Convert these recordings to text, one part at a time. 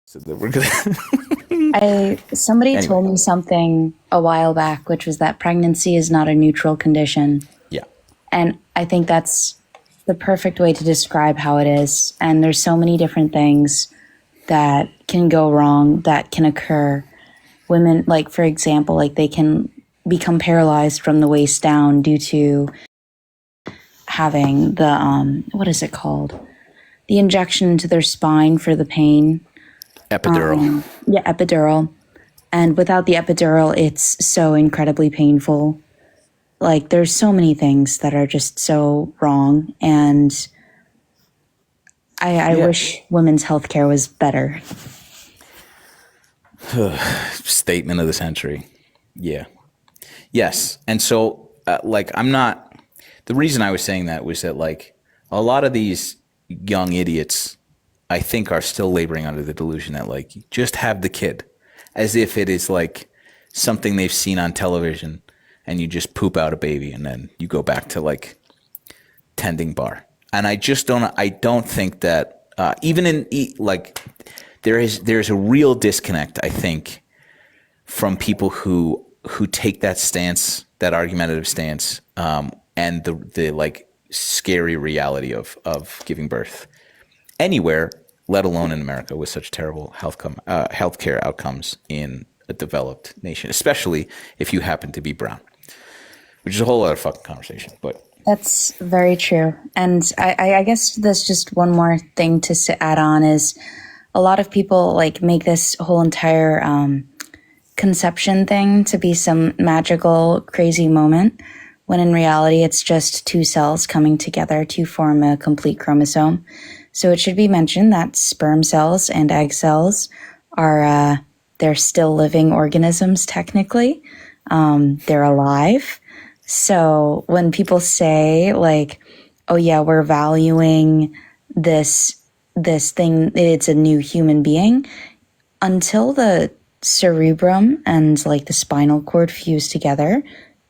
So that we're gonna. Somebody Anyway, told me something a while back, which was that pregnancy is not a neutral condition. yeah, And I think that's the perfect way to describe how it is. And there's so many different things that can go wrong, that can occur. Women, like, for example, like they can become paralyzed from the waist down due to having the, what is it called? The injection into their spine for the pain. epidural. Yeah, epidural. And without the epidural, it's so incredibly painful. Like, there's so many things that are just so wrong. And I Yeah. wish women's healthcare was better. Statement of the century. Yeah. Yes. And so, I'm not. The reason I was saying that was that, like, a lot of these young idiots, I think, are still laboring under the delusion that, like, just have the kid, as if it is like something they've seen on television, and you just poop out a baby and then you go back to like tending bar. And I just don't. I don't think that even in like there's a real disconnect, I think, from people who take that stance, that argumentative stance, and the like scary reality of giving birth anywhere, let alone in America, with such terrible healthcare outcomes in a developed nation, especially if you happen to be brown, which is a whole other fucking conversation. But That's very true. And I guess there's just one more thing to add on is a lot of people like make this whole entire conception thing to be some magical, crazy moment, when in reality it's just two cells coming together to form a complete chromosome. So it should be mentioned that sperm cells and egg cells are, they're still living organisms technically. They're alive. So when people say like, oh yeah, we're valuing this thing, it's a new human being, until the cerebrum and like the spinal cord fuse together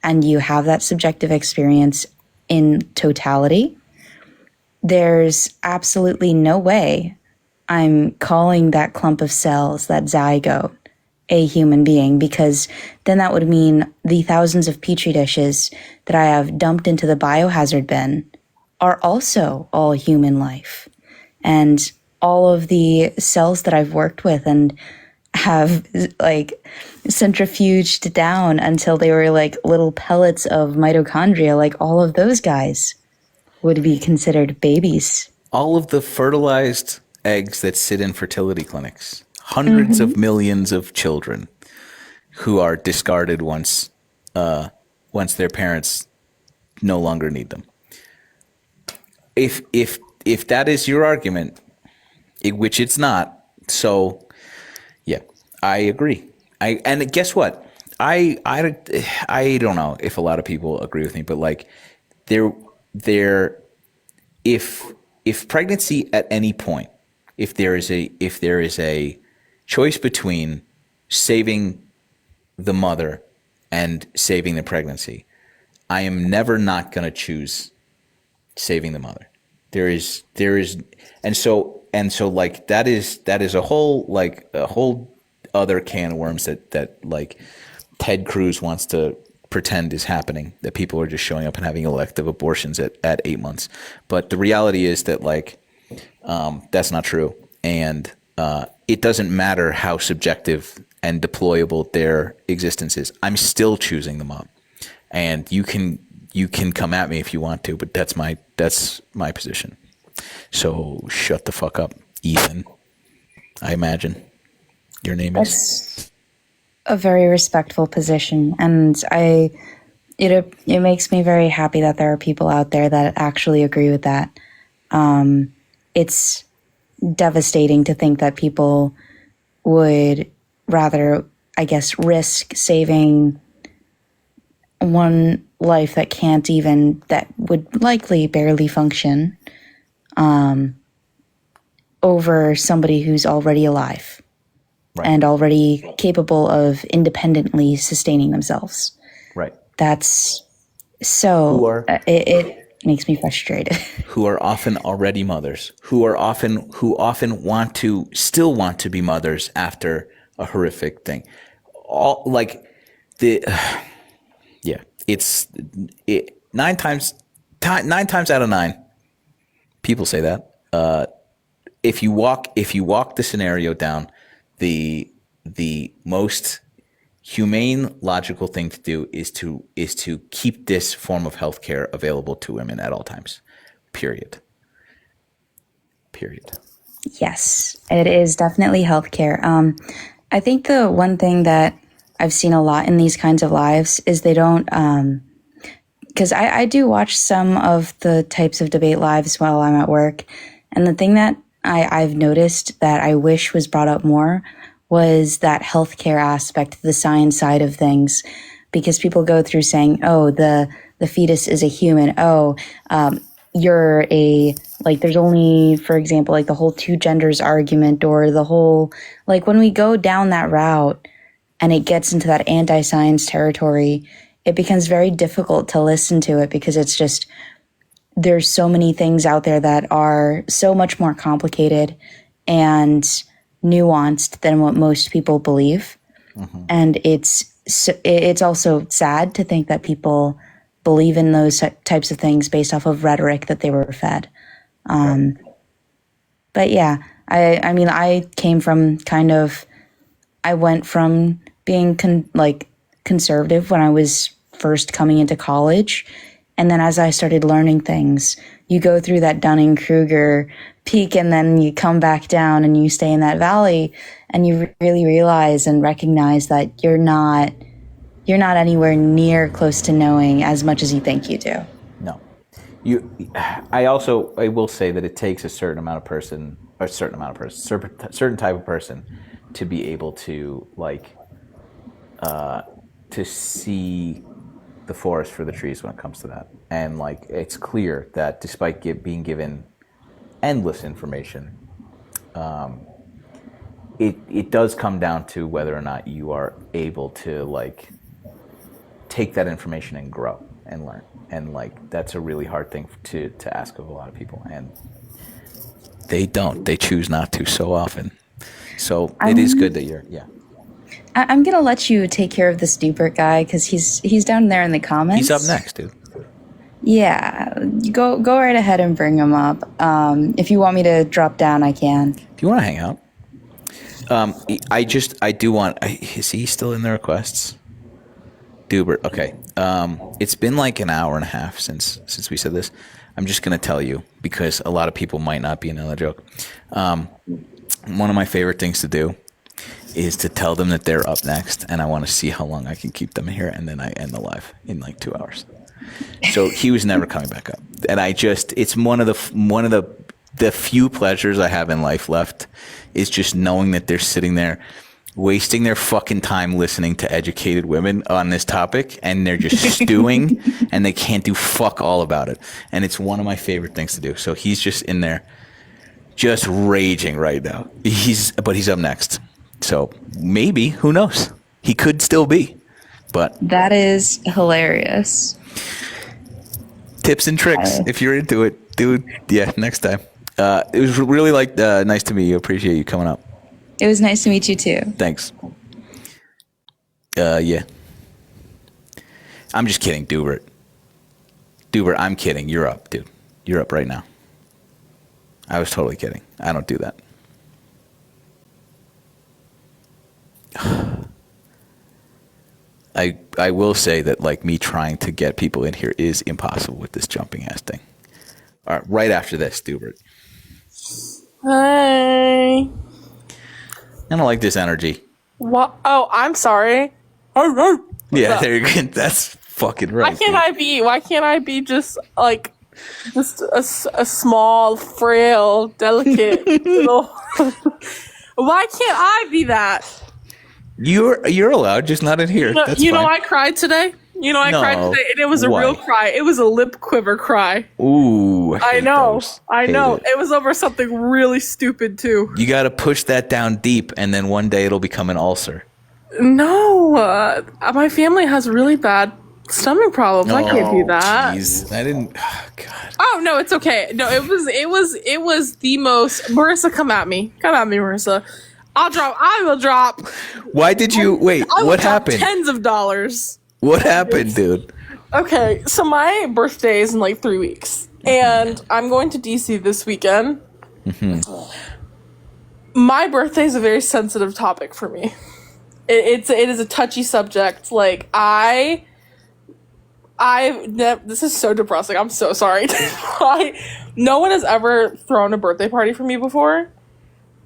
and you have that subjective experience in totality, there's absolutely no way I'm calling that clump of cells, that zygote, a human being, because then that would mean the thousands of petri dishes that I have dumped into the biohazard bin are also all human life. And all of the cells that I've worked with and have like centrifuged down until they were like little pellets of mitochondria, like all of those guys would be considered babies. all of the fertilized eggs that sit in fertility clinics, hundreds of millions of children who are discarded once their parents no longer need them. If that is your argument, which it's not, so yeah, I agree. And guess what? I don't know if a lot of people agree with me, but like there if pregnancy at any point, if there is a choice between saving the mother and saving the pregnancy, I am never not going to choose saving the mother. There is, and so like that is a whole other can of worms that like Ted Cruz wants to pretend is happening, that people are just showing up and having elective abortions at 8 months. But the reality is that like that's not true, and it doesn't matter how subjective and deployable their existence is. I'm still choosing the mom, and you can come at me if you want to, but that's my position. So shut the fuck up, Ethan. I imagine your name is. That's a very respectful position, and it makes me very happy that there are people out there that actually agree with that. It's devastating to think that people would rather, I guess, risk saving one life that would likely barely function, over somebody who's already alive. Right. And already capable of independently sustaining themselves. Right. That's so. makes me frustrated. who are often already mothers, who often still want to be mothers after a horrific thing. All like the yeah, nine times out of nine, people say that. If you walk the scenario down, the most humane, logical thing to do is to keep this form of healthcare available to women at all times. Period. Yes, it is definitely healthcare. I think the one thing that I've seen a lot in these kinds of lives is they don't, because I do watch some of the types of debate lives while I'm at work. And the thing that I've noticed that I wish was brought up more was that healthcare aspect, the science side of things, because people go through saying, oh, the fetus is a human. Oh, you're there's only, for example, like the whole two genders argument, or the whole, like when we go down that route and it gets into that anti-science territory, it becomes very difficult to listen to it because it's just, there's so many things out there that are so much more complicated and nuanced than what most people believe. Mm-hmm. And it's also sad to think that people believe in those types of things based off of rhetoric that they were fed. But yeah, I mean, I went from being conservative when I was first coming into college. And then as I started learning things, you go through that Dunning-Kruger peak and then you come back down and you stay in that valley and you really realize and recognize that you're not anywhere near close to knowing as much as you think you do. No. I will say that it takes a certain type of person to be able to to see the forest for the trees when it comes to that. And it's clear that despite being given endless information, it does come down to whether or not you are able to take that information and grow and learn. And that's a really hard thing to ask of a lot of people, and they choose not to so often. So it is good that you're I'm gonna let you take care of this Dubert guy because he's down there in the comments. He's up next, dude. Yeah, go right ahead and bring him up. If you want me to drop down, I can. If you want to hang out, I do want. Is he still in the requests? Dubert. Okay. It's been like an hour and a half since we said this. I'm just gonna tell you because a lot of people might not be in on the joke. One of my favorite things to do is to tell them that they're up next, and I want to see how long I can keep them here, and then I end the live in 2 hours. So he was never coming back up, and it's one of the few pleasures I have in life left is just knowing that they're sitting there wasting their fucking time listening to educated women on this topic, and they're just stewing, and they can't do fuck all about it. And it's one of my favorite things to do. So he's just in there, just raging right now. But he's up next. So maybe, who knows? He could still be. But that is hilarious. Tips and tricks, if you're into it, dude. Yeah, next time. It was really nice to meet you. Appreciate you coming up. It was nice to meet you too. Thanks. Yeah. I'm just kidding, Dubert. Dubert, I'm kidding. You're up, dude. You're up right now. I was totally kidding. I don't do that. I will say that me trying to get people in here is impossible with this jumping ass thing. All right, right after this, Dubert. Hi. I don't like this energy. What? Oh, I'm sorry. Yeah, there you go. That's fucking right. Why can't I be just a small, frail, delicate little? Why can't I be that? You're allowed, just not in here. That's fine. I cried today. I cried today, and it was a real cry. It was a lip quiver cry. Ooh, I know. It was over something really stupid too. You got to push that down deep, and then one day it'll become an ulcer. No, my family has really bad Stomach problems. I can't do that. Jeez, I didn't. Oh, God. Oh no, it's okay. No, it was the most. Marissa, come at me, Marissa. I will drop. Why did you wait? I will What drop happened? Tens of dollars. What happened, dude? Okay, so my birthday is in like 3 weeks, and I'm going to DC this weekend. My birthday is a very sensitive topic for me. It is a touchy subject. Like this is so depressing. I'm so sorry. No one has ever thrown a birthday party for me before.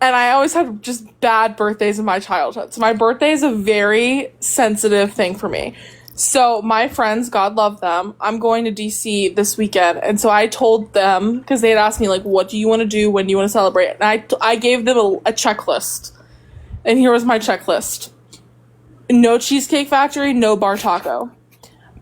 And I always had just bad birthdays in my childhood. So my birthday is a very sensitive thing for me. So my friends, God love them, I'm going to DC this weekend. And so I told them, because they had asked me, like, what do you want to do? When do you want to celebrate? And I gave them a checklist. And here was my checklist. No Cheesecake Factory, no bar taco.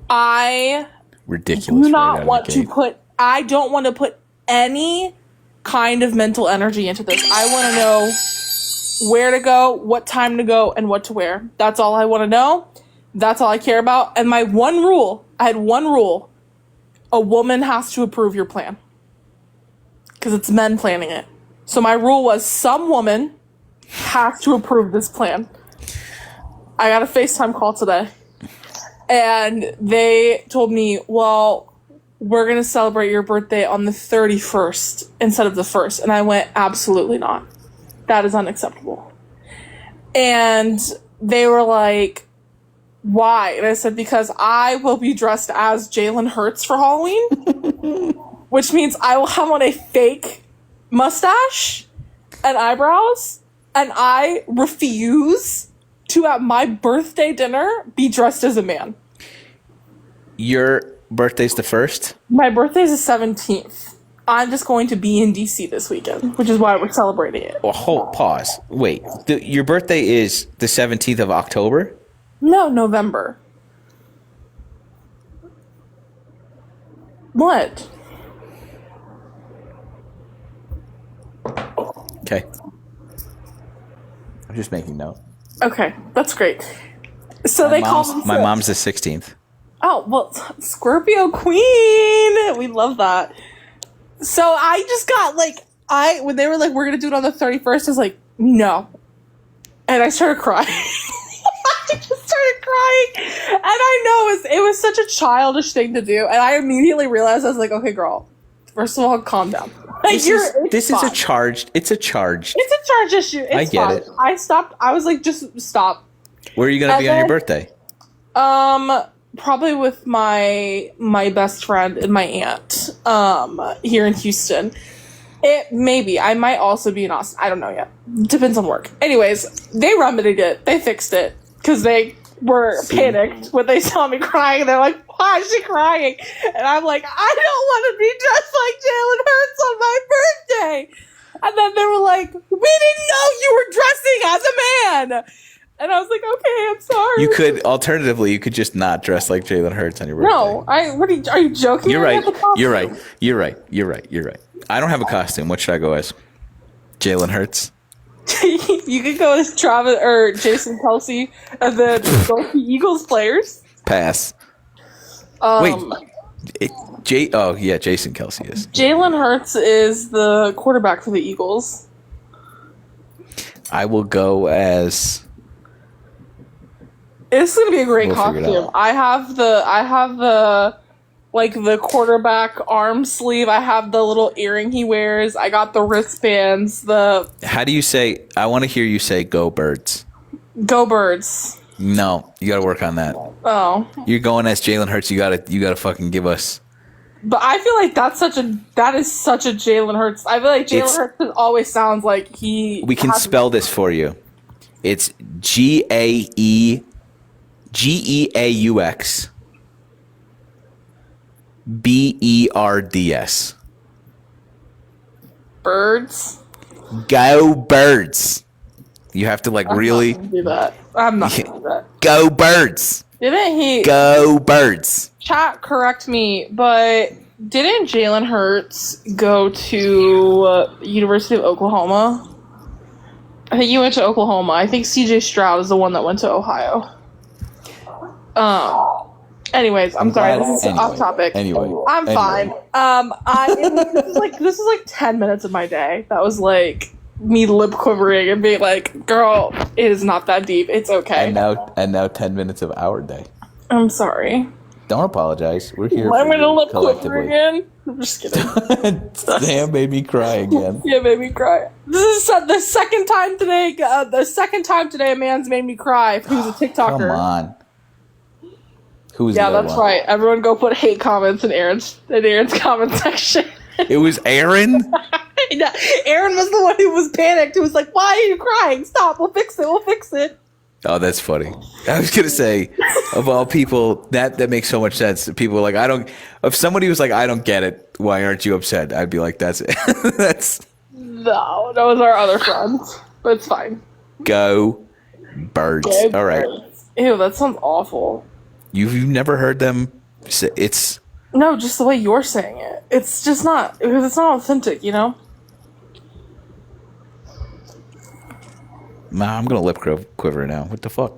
I Ridiculous. do not want to put, I don't want to put any kind of mental energy into this. I want to know where to go, what time to go, and what to wear. That's all I want to know. That's all I care about. And my one rule, I had one rule. A woman has to approve your plan. Because it's men planning it. So my rule was some woman has to approve this plan. I got a FaceTime call today. And they told me, well, we're going to celebrate your birthday on the 31st instead of the 1st. And I went, absolutely not. That is unacceptable. And they were like, why? And I said, because I will be dressed as Jalen Hurts for Halloween, which means I will have on a fake mustache and eyebrows, and I refuse to, at my birthday dinner, be dressed as a man. Your birthday's the 1st? My birthday's the 17th. I'm just going to be in DC this weekend, which is why we're celebrating it. Well, hold, pause. Wait, your birthday is the 17th of October? No, November. What? Okay. I'm just making note. Okay, that's great. So they call them. My mom's the 16th. Oh, well, Scorpio Queen. We love that. So I just got when they were like, we're going to do it on the 31st, I was like, no. And I started crying. I just started crying. And I know it was such a childish thing to do. And I immediately realized, I was like, okay, girl, first of all, calm down. Like, This is a charged. It's a charge. It's a charge issue. I get it. I stopped. I was like, just stop. Where are you going to be on your birthday? Probably with my best friend and my aunt here in Houston. Maybe I might also be in Austin. I don't know yet. Depends on work. Anyways, they remedied it. They fixed it because they were panicked when they saw me crying. They're like, "Why is she crying?" And I'm like, "I don't want to be dressed like Jalen Hurts on my birthday." And then they were like, "We didn't know you were dressing as a man." And I was like, okay, I'm sorry. You could, alternatively, you could just not dress like Jalen Hurts on your birthday. No, are you joking? You're right. You're right. I don't have a costume. What should I go as? Jalen Hurts? You could go as Travis or Jason Kelsey and then both the Eagles players. Pass. Jason Kelsey is. Jalen Hurts is the quarterback for the Eagles. I will go as... It's gonna be a great costume. I have the quarterback arm sleeve. I have the little earring he wears. I got the wristbands. How do you say? I want to hear you say "Go Birds." Go Birds. No, you got to work on that. Oh, you're going as Jalen Hurts. You gotta fucking give us. But I feel like that is such a Jalen Hurts. I feel like Jalen Hurts always sounds like he. We can spell this for you. It's GEAUX BERDS. Birds. Go Birds. You have to really do that. I'm not gonna do that. Go Birds. Didn't he? Go Birds. Chat, correct me, but didn't Jalen Hurts go to University of Oklahoma? I think he went to Oklahoma. I think CJ Stroud is the one that went to Ohio. Anyways, I'm sorry. This is off topic. Anyway, I'm fine. This is like 10 minutes of my day. That was like me lip quivering and being like, "Girl, it is not that deep. It's okay." And now 10 minutes of our day. I'm sorry. Don't apologize. We're here. I'm for gonna you lip quiver collectively. again. I'm just kidding. Sam made me cry again. Yeah, made me cry. This is the second time today. A man's made me cry. He was a TikToker. Come on. Who's Yeah, the other that's one? right. Everyone go put hate comments in Aaron's comment section. It was Aaron? Yeah, Aaron was the one who was panicked. Who was like, "Why are you crying? Stop. We'll fix it. We'll fix it." Oh, that's funny. I was gonna say, of all people, that makes so much sense. People are like, if somebody was like, "I don't get it. Why aren't you upset?" I'd be like, "That's it." No, that was our other friend. But it's fine. Go birds. Go All right. birds. Ew, that sounds awful. You've never heard them say it's... No, just the way you're saying it. It's just not, because it's not authentic, you know? Nah, I'm gonna lip quiver now. What the fuck?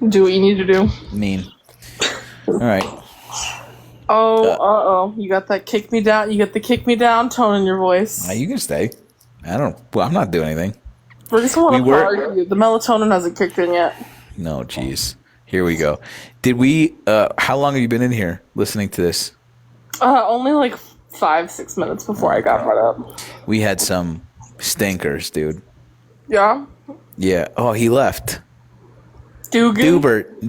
Do what you need to do. Mean. All right. Oh, you got that kick me down. You got the kick me down tone in your voice. You can stay. Well, I'm not doing anything. We're just going to argue. The melatonin hasn't kicked in yet. No, jeez. Here we go. Did we? How long have you been in here listening to this? Only like 5-6 minutes before I got brought up. We had some stinkers, dude. Yeah. Yeah. Oh, he left. Dubert.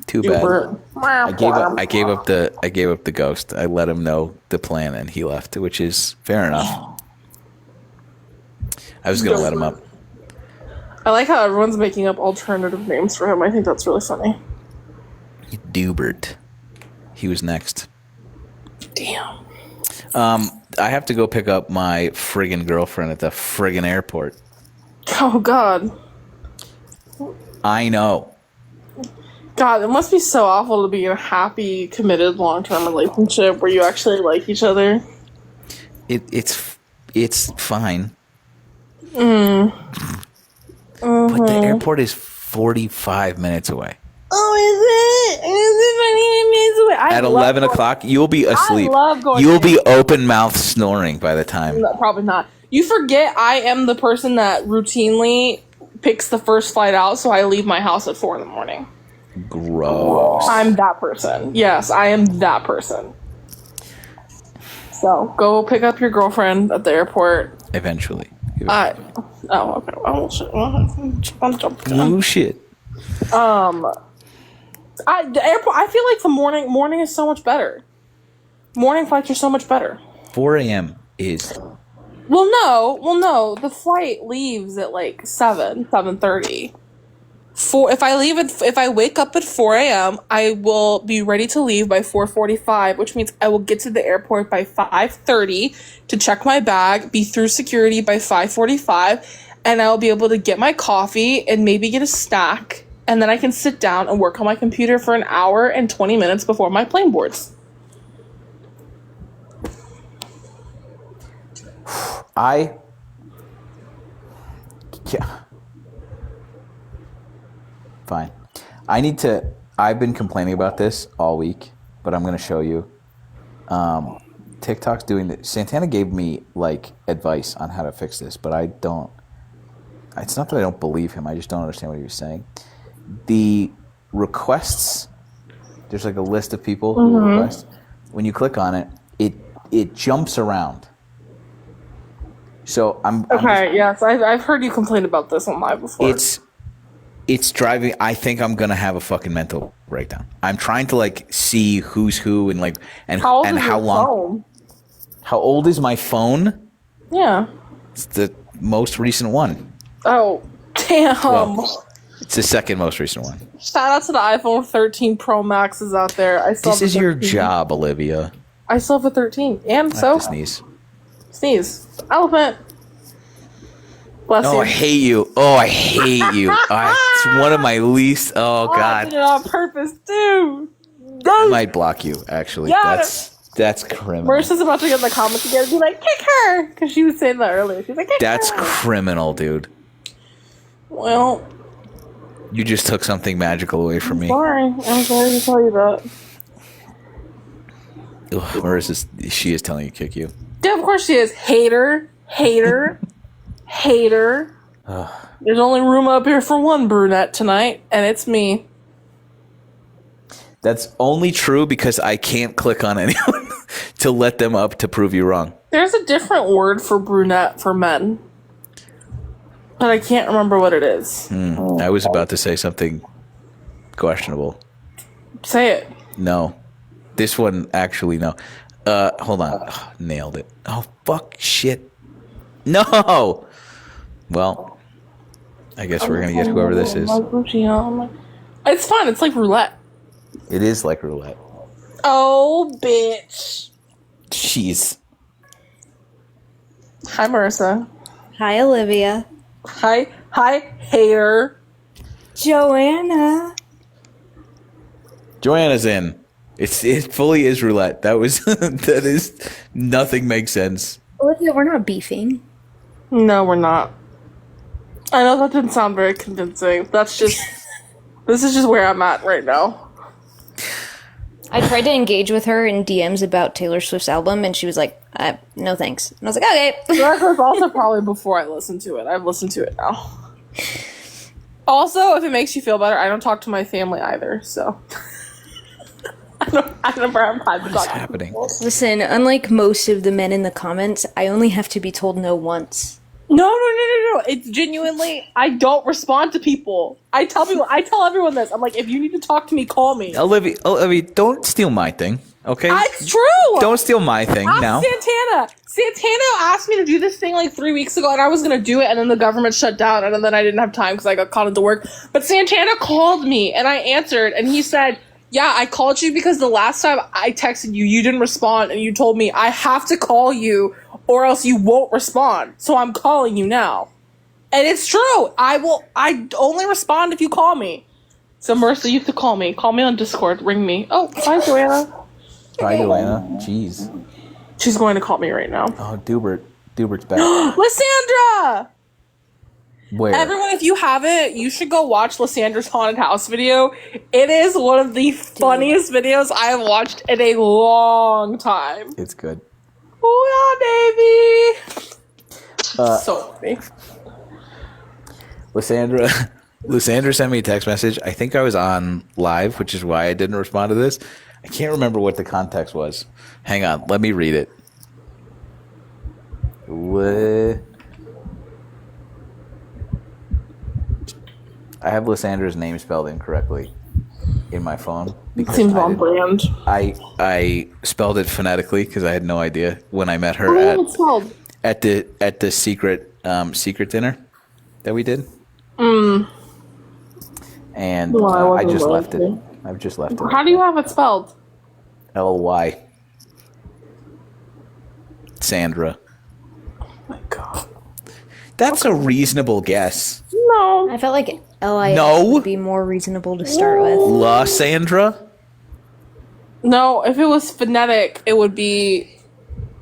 Too bad. I gave up the ghost. I let him know the plan, and he left, which is fair enough. I was gonna let him up. I like how everyone's making up alternative names for him. I think that's really funny. Dubert. He was next. Damn. I have to go pick up my friggin' girlfriend at the friggin' airport. Oh, God. I know. God, it must be so awful to be in a happy, committed, long-term relationship where you actually like each other. It's fine. But the airport is 45 minutes away. Oh, is it? Is it 45 minutes away? At 11 o'clock, you'll be asleep. I love going You'll be open mouth snoring by the time. No, probably not. You forget I am the person that routinely picks the first flight out, so I leave my house at 4 in the morning. Gross. I'm that person. Yes, I am that person. So, go pick up your girlfriend at the airport. Eventually. Okay. Oh, shit. Oh, shit. The airport, I feel like the morning is so much better. Morning flights are so much better. 4 a.m. is... Well, no. The flight leaves at like 7:30. If I wake up at 4 a.m., I will be ready to leave by 4:45, which means I will get to the airport by 5:30 to check my bag, be through security by 5:45, and I'll be able to get my coffee and maybe get a snack, and then I can sit down and work on my computer for an hour and 20 minutes before my plane boards. Yeah. Fine. I've been complaining about this all week, but I'm going to show you. TikTok's doing this. Santana gave me, like, advice on how to fix this, but I don't. It's not that I don't believe him. I just don't understand what he was saying. The requests, there's, like, a list of people who request. When you click on it, it jumps around. So Yes, I've heard you complain about this on live before. It's driving. I think I'm gonna have a fucking mental breakdown. I'm trying to like see who's who and like how long. Phone? How old is my phone? Yeah, It's the most recent one. Oh, damn. Well, it's the second most recent one. Shout out to the iPhone 13 Pro Maxes out there. This is your job, Olivia. I still have a 13. And I so? have to sneeze. Sneeze. Elephant. Bless you. I hate you. I hate you. It's one of my least. Oh, I God. did it on purpose, dude. I might block you, actually. Yeah. That's criminal. Marissa's about to get in the comments again and be like, kick her! Because she was saying that earlier. She's like, kick That's her! criminal, dude. Well, You just took something magical away from me. Sorry. I'm sorry to tell you that. Ugh, Marissa's, she is telling you to kick you. Yeah, of course she is. Hater. Hater. Hater. There's only room up here for one brunette tonight, and it's me. That's only true because I can't click on anyone to let them up to prove you wrong. There's a different word for brunette for men, but I can't remember what it is. I was about to say something questionable. Say it. No. This one, actually, no. Hold on. Ugh, nailed it. Oh, fuck, shit. No! Well, I guess we're going to get whoever this is. It's fun. It's like roulette. It is like roulette. Oh, bitch. Jeez. Hi, Marissa. Hi, Olivia. Hi, hater. Joanna. Joanna's in. It fully is roulette. That is nothing makes sense. Olivia, we're not beefing. No, we're not. I know that didn't sound very convincing. This is just where I'm at right now. I tried to engage with her in DMs about Taylor Swift's album, and she was like, no thanks. And I was like, okay. That was also probably before I listened to it. I've listened to it now. Also, if it makes you feel better, I don't talk to my family either, so... I never have time to talk. What's happening? Listen, unlike most of the men in the comments, I only have to be told no once. No. It's genuinely, I don't respond to people. I tell everyone this. I'm like, if you need to talk to me, call me. Olivia, don't steal my thing, okay? It's true. Don't steal my thing now. Santana asked me to do this thing like 3 weeks ago, and I was going to do it, and then the government shut down, and then I didn't have time because I got called into work. But Santana called me, and I answered, and he said, yeah, I called you because the last time I texted you, you didn't respond, and you told me I have to call you or else you won't respond. So I'm calling you now. And it's true. I only respond if you call me. So Marissa, you have to call me. Call me on Discord. Ring me. Oh, hi, Joanna. Hi, Joanna. Jeez. She's going to call me right now. Oh, Dubert's back. Lysandra! Where? Everyone, if you haven't, you should go watch Lysandra's haunted house video. It is one of the funniest videos I have watched in a long time. It's good. Oh yeah, baby! So funny. Lysandra sent me a text message. I think I was on live, which is why I didn't respond to this. I can't remember what the context was. Hang on, let me read it. I have Lysandra's name spelled incorrectly in my phone. Seems on brand. I spelled it phonetically because I had no idea when I met her at the secret dinner that we did. And I just left it. I've just left it. How do you have it spelled? Ly. Sandra. Oh my god. That's a reasonable guess. No. I felt like LIS would be more reasonable to start with. La Sandra? No, if it was phonetic, it would be...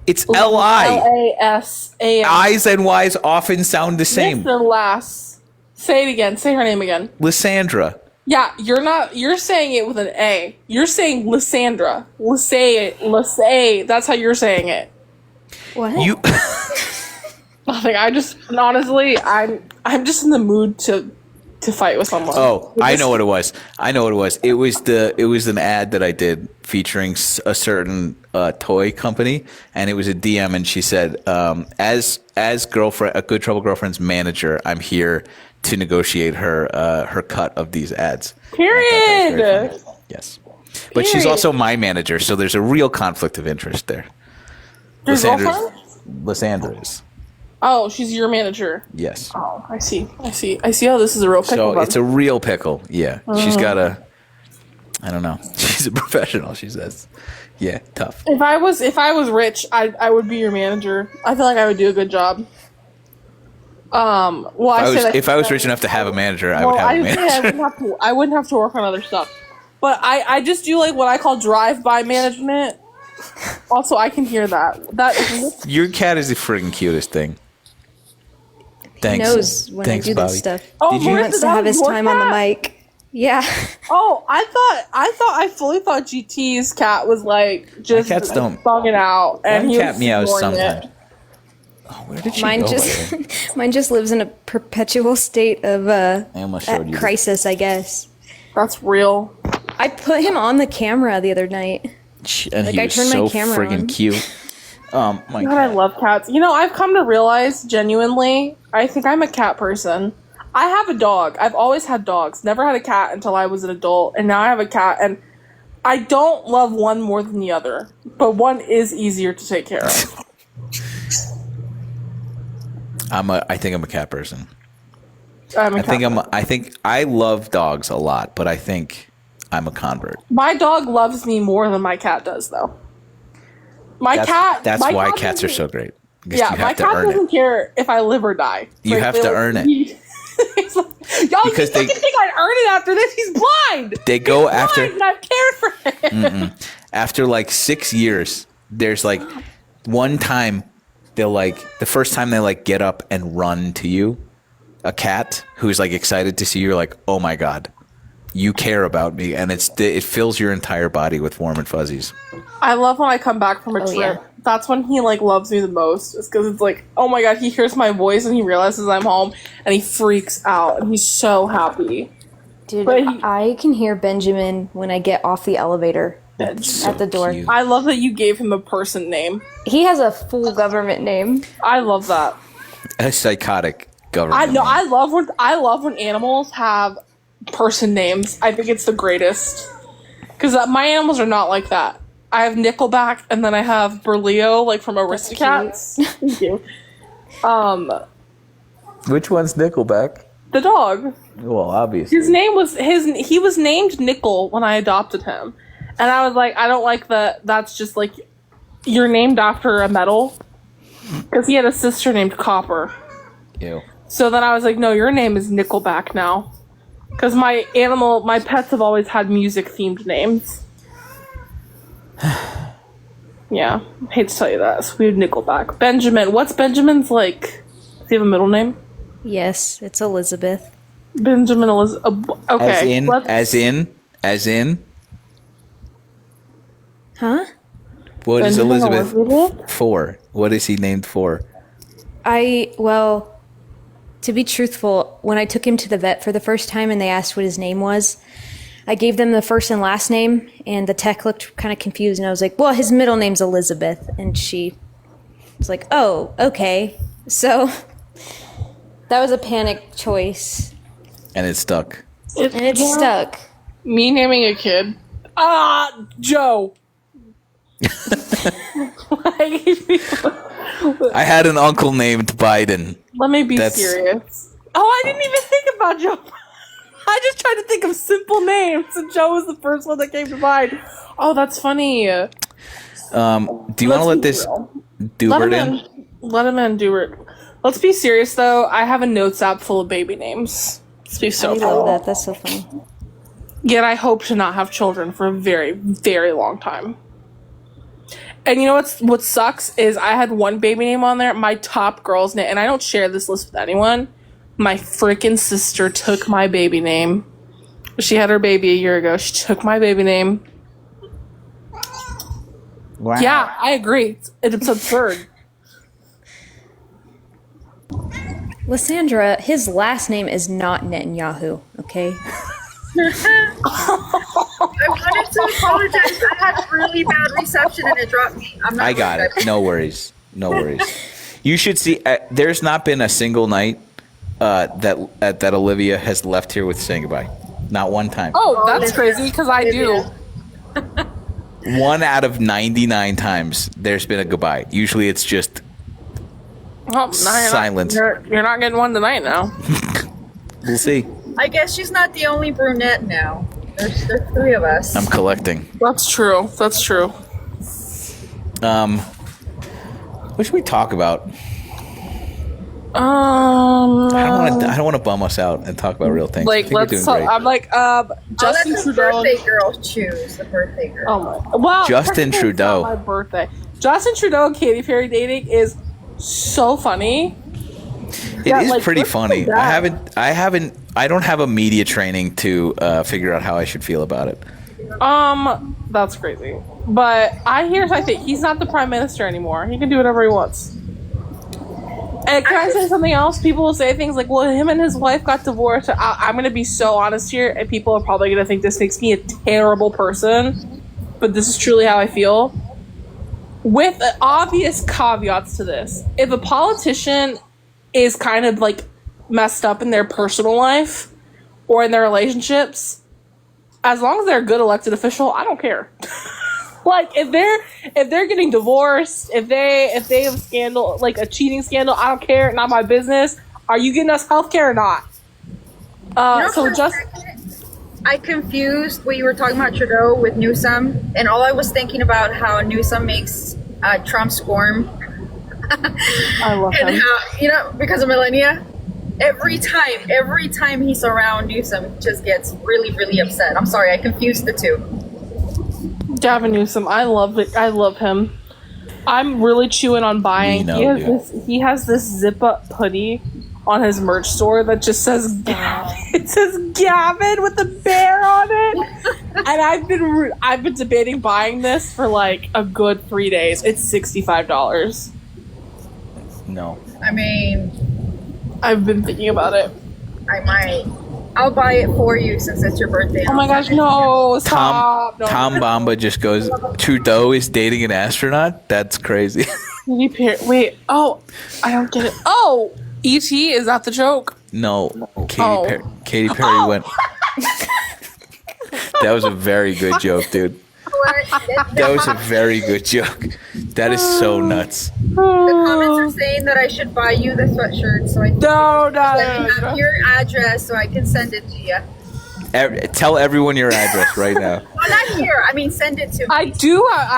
It's L-I. L-A-S-A-M. I's and Y's often sound the same. Mr. Lass. Say it again. Say her name again. Lysandra. Yeah, you're saying it with an A. You're saying Lysandra. Lysay. That's how you're saying it. What? Nothing. Honestly, I'm just in the mood to fight with someone. Oh, I know what it was. It was an ad that I did featuring a certain toy company, and it was a DM, and she said, as girlfriend, a Good Trouble Girlfriend's manager, I'm here to negotiate her cut of these ads. Period. Yes, but she's also my manager, so there's a real conflict of interest there. Lysandra is. Oh, she's your manager. Yes. Oh, I see how this is a real pickle. So it's a real pickle. Yeah. She's got I don't know. She's a professional, she says. Yeah, tough. If I was rich, I would be your manager. I feel like I would do a good job. If I was rich enough to have a manager, I would have a manager. I wouldn't have to work on other stuff. But I just do like what I call drive-by management. Also, I can hear that. Your cat is the friggin' cutest thing. Thanks. He knows when Thanks, I do Bobby. this stuff. Oh, Did you- He Marissa, wants to that have was his your time on the cat? mic. Yeah. Oh, I fully thought GT's cat was like just cats don't- bugging out, and One he cat was meows ignoring sometimes. it. Oh, where did she Mine go? by the just way? mine just lives in a perpetual state of I almost showed you. crisis, I guess. That's real. I put him on the camera the other night. And Like, he I was turned my so camera friggin' on. cute. My God, I cat. love cats. You know, I've come to realize genuinely, I think I'm a cat person. I have a dog. I've always had dogs. Never had a cat until I was an adult, and now I have a cat, and I don't love one more than the other, but one is easier to take care of. I think I'm a cat person. I'm a I cat think person. I think I love dogs a lot, but I think I'm a convert. My dog loves me more than my cat does, though. That's my why cat cats are doesn't- so great. Because Yeah, you my have to cat earn doesn't it. care if I live or die. You have to earn it. It's like, y'all, Because you they- fucking think I'd earn it after this? He's blind. They go He's after- blind, and I've cared for him. After like 6 years, there's like one time they'll like the first time they like get up and run to you, a cat who's like excited to see you, you're like, oh my god, you care about me, and it fills your entire body with warm and fuzzies. I love when I come back from a trip. yeah. That's when he like loves me the most. It's because it's like, oh my god, he hears my voice and he realizes I'm home, and he freaks out, and he's so happy. Dude, But he- I can hear Benjamin when I get off the elevator So at the door. cute. I love that you gave him a person name. He has a full government name. I love that. A psychotic government. I know. name. I love when animals have person names. I think it's the greatest. Because my animals are not like that. I have Nickelback, and then I have Berlioz, like from Aristocats. Thank you. Which one's Nickelback? The dog. Well, obviously. He was named Nickel when I adopted him, and I was like, I don't like that. That's just like you're named after a metal, because he had a sister named Copper. Ew. So then I was like, no, your name is Nickelback now. Because my pets have always had music-themed names. Yeah, hate to tell you that. So we have Nickelback. Benjamin. What's Benjamin's like? Does he have a middle name? Yes, it's Elizabeth. Benjamin Elizabeth. Okay. As in. Huh? What is Benjamin Elizabeth Elizabeth? for? What is he named for? Well, to be truthful, when I took him to the vet for the first time and they asked what his name was, I gave them the first and last name, and the tech looked kind of confused, and I was like, well, his middle name's Elizabeth. And she was like, oh, okay. So that was a panic choice, And it stuck. and it's stuck. Me naming a kid. Joe. I had an uncle named Biden. Let me be That's- serious. Oh, I didn't even think about Joe. I just tried to think of simple names, and Joe was the first one that came to mind. Oh, that's funny. Do you want to let this Dubert in? Let him in, Dubert. Let's be serious, though. I have a notes app full of baby names. Let's be so I love that. That's so funny. Yet I hope to not have children for a very, very long time. And you know what sucks is I had one baby name on there, my top girl's name, and I don't share this list with anyone. My freaking sister took my baby name. She had her baby a year ago. She took my baby name. Wow. Yeah, I agree. It's absurd. Lysandra, his last name is not Netanyahu, okay? I wanted to apologize. I had really bad reception and it dropped me. I'm not I got it. No worries. No worries. You should see. There's not been a single night that Olivia has left here with saying goodbye. Not one time. Oh, that's crazy because I do. 1 out of 99 times there's been a goodbye. Usually it's just Oh, no, silence. You're not getting one tonight now. We'll see. I guess she's not the only brunette now. There's 3 of us. I'm collecting. That's true. That's true. What should we talk about? I I don't want to bum us out and talk about real things. I like think we're let's doing talk, great. I'm like I'll Justin let the Trudeau. birthday girl choose. The birthday girl. Oh my! Well, Justin technically it's not Trudeau. my birthday. Justin Trudeau and Katy Perry dating is so funny It is like, pretty let's do funny. that. I don't have a media training to figure out how I should feel about it. That's crazy. But here's I think he's not the prime minister anymore. He can do whatever he wants. And can I say something else? People will say things like, well, him and his wife got divorced. I'm going to be so honest here, and people are probably going to think this makes me a terrible person, but this is truly how I feel. With obvious caveats to this, if a politician is kind of like messed up in their personal life or in their relationships, as long as they're a good elected official, I don't care. Like if they're getting divorced, if they have a scandal, like a cheating scandal, I don't care, not my business. Are you getting us healthcare or not? I confused what you were talking about Trudeau with Newsom, and all I was thinking about how Newsom makes Trump squirm. I love And him. how, because of millennia, every time he's around, Newsom just gets really, really upset. I'm sorry, I confused the two. Gavin Newsom, I love it. I love him. I'm really chewing on buying. He has this zip up hoodie on his merch store that just says Gavin. It says Gavin with the bear on it. And I've been debating buying this for like a good 3 days. It's $65. No. I mean, I've been thinking about it. I might. I'll buy it for you since it's your birthday. Oh my gosh, no! Stop! Tom Bamba just goes, Trudeau is dating an astronaut? That's crazy. Wait, oh, I don't get it. Oh! E.T., is that the joke? No. Katy Perry went. That was a very good joke, dude. That was a very good joke. That is so nuts. The comments are saying that I should buy you the sweatshirt, so I No. your address so I can send it to you. Tell everyone your address right now. Well, not here. I mean, send it to me. I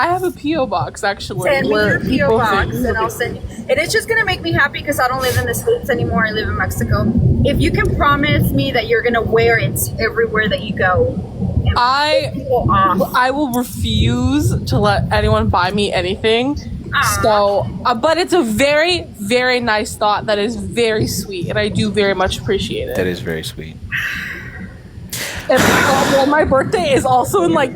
have a P.O. box, actually. Send me your P.O. people box, think- and I'll send you. And it's just gonna make me happy because I don't live in the States anymore. I live in Mexico. If you can promise me that you're gonna wear it everywhere that you go, and people off. I will refuse to let anyone buy me anything. So, but it's a very, very nice thought that is very sweet, and I do very much appreciate it. That is very sweet. And well, my birthday is also in like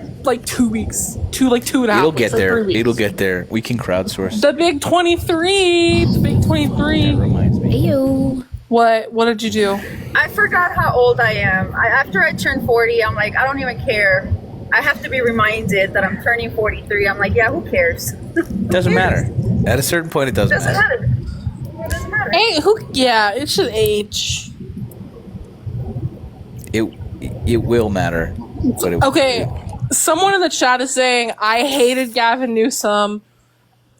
2 weeks, 2.5 It'll weeks, get like there. 3 weeks. It'll get there. We can crowdsource. The big 23. The big 23. That reminds me. Ew. What did you do? I forgot how old I am. After I turned 40, I'm like, I don't even care. I have to be reminded that I'm turning 43. I'm like, yeah, who cares? Doesn't matter. At a certain point, it doesn't Doesn't matter. matter. It doesn't matter. Hey, yeah, it should age. It will matter. But it, Okay, someone in the chat is saying I hated Gavin Newsom.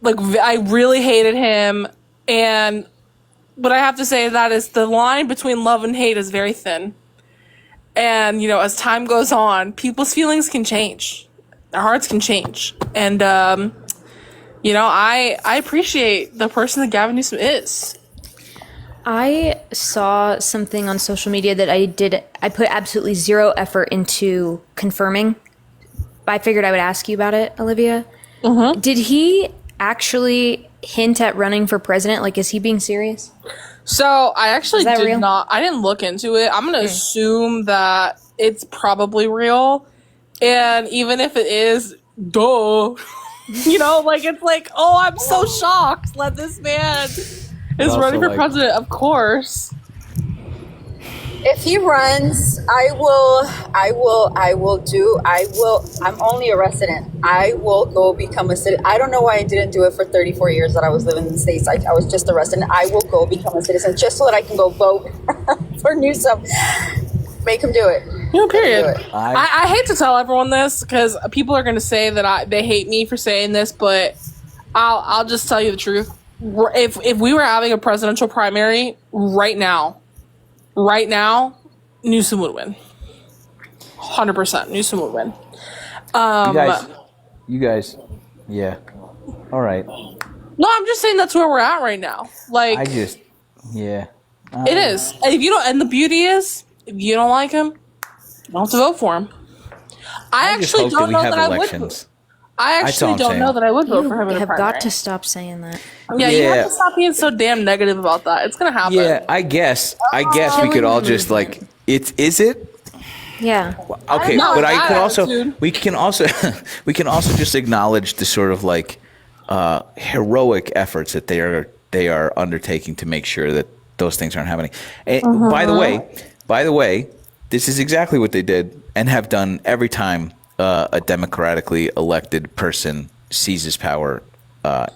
Like I really hated him, but I have to say that is the line between love and hate is very thin. And as time goes on, people's feelings can change, their hearts can change, and I appreciate the person that Gavin Newsom is. I saw something on social media that I put absolutely zero effort into confirming. I figured I would ask you about it, Olivia. Mm-hmm. Did he actually hint at running for president? Like, is he being serious? So I actually that did real? not. I didn't look into it. I'm gonna assume that it's probably real, and even if it is, duh. It's like, oh, I'm so shocked that this man is also, running for like- president. Of course. If he runs, I'm only a resident. I will go become a citizen. I don't know why I didn't do it for 34 years that I was living in the States. I was just a resident. I will go become a citizen just so that I can go vote for Newsom. Make him do it. Period. Do it. I hate to tell everyone this because people are going to say that they hate me for saying this, but I'll just tell you the truth. If we were having a presidential primary right now, Newsom would win. 100%. Newsom would win. you guys, yeah. All right. No, I'm just saying that's where we're at right now. Like, Yeah. it is. And if you don't, and the beauty is, if you don't like him, you don't have to vote for him. I just actually hope that don't we know have that elections. I That's all actually I'm don't saying. know that I would vote You for him in a have primary. got to stop saying that. Yeah, you Yeah. have to stop being so damn negative about that. It's gonna happen. Yeah, I guess we could all just like is it? Yeah. Okay, Not but with I that could also attitude. we can also we can also just acknowledge the sort of like heroic efforts that they are undertaking to make sure that those things aren't happening. And by the way, this is exactly what they did and have done every time a democratically elected person seizes power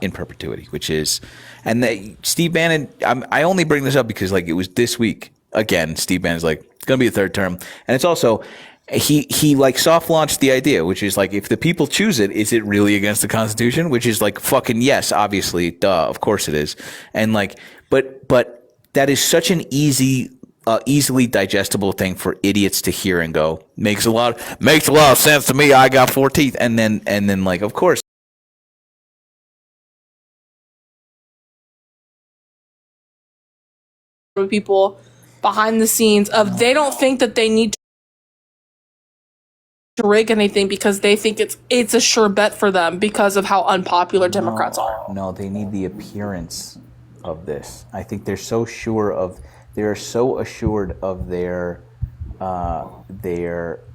in perpetuity, which is, and Steve Bannon. I only bring this up because like it was this week again. Steve Bannon's like it's going to be a third term, and it's also he like soft launched the idea, which is like if the people choose it, is it really against the Constitution? Which is like fucking yes, obviously, duh, of course it is, and like but that is such an easily digestible thing for idiots to hear and go makes a lot of sense to me. I got 4 teeth, and then like of course. People behind the scenes of they don't think that they need to rig anything because they think it's a sure bet for them because of how unpopular Democrats are. No, they need the appearance of this. I think they're so assured of their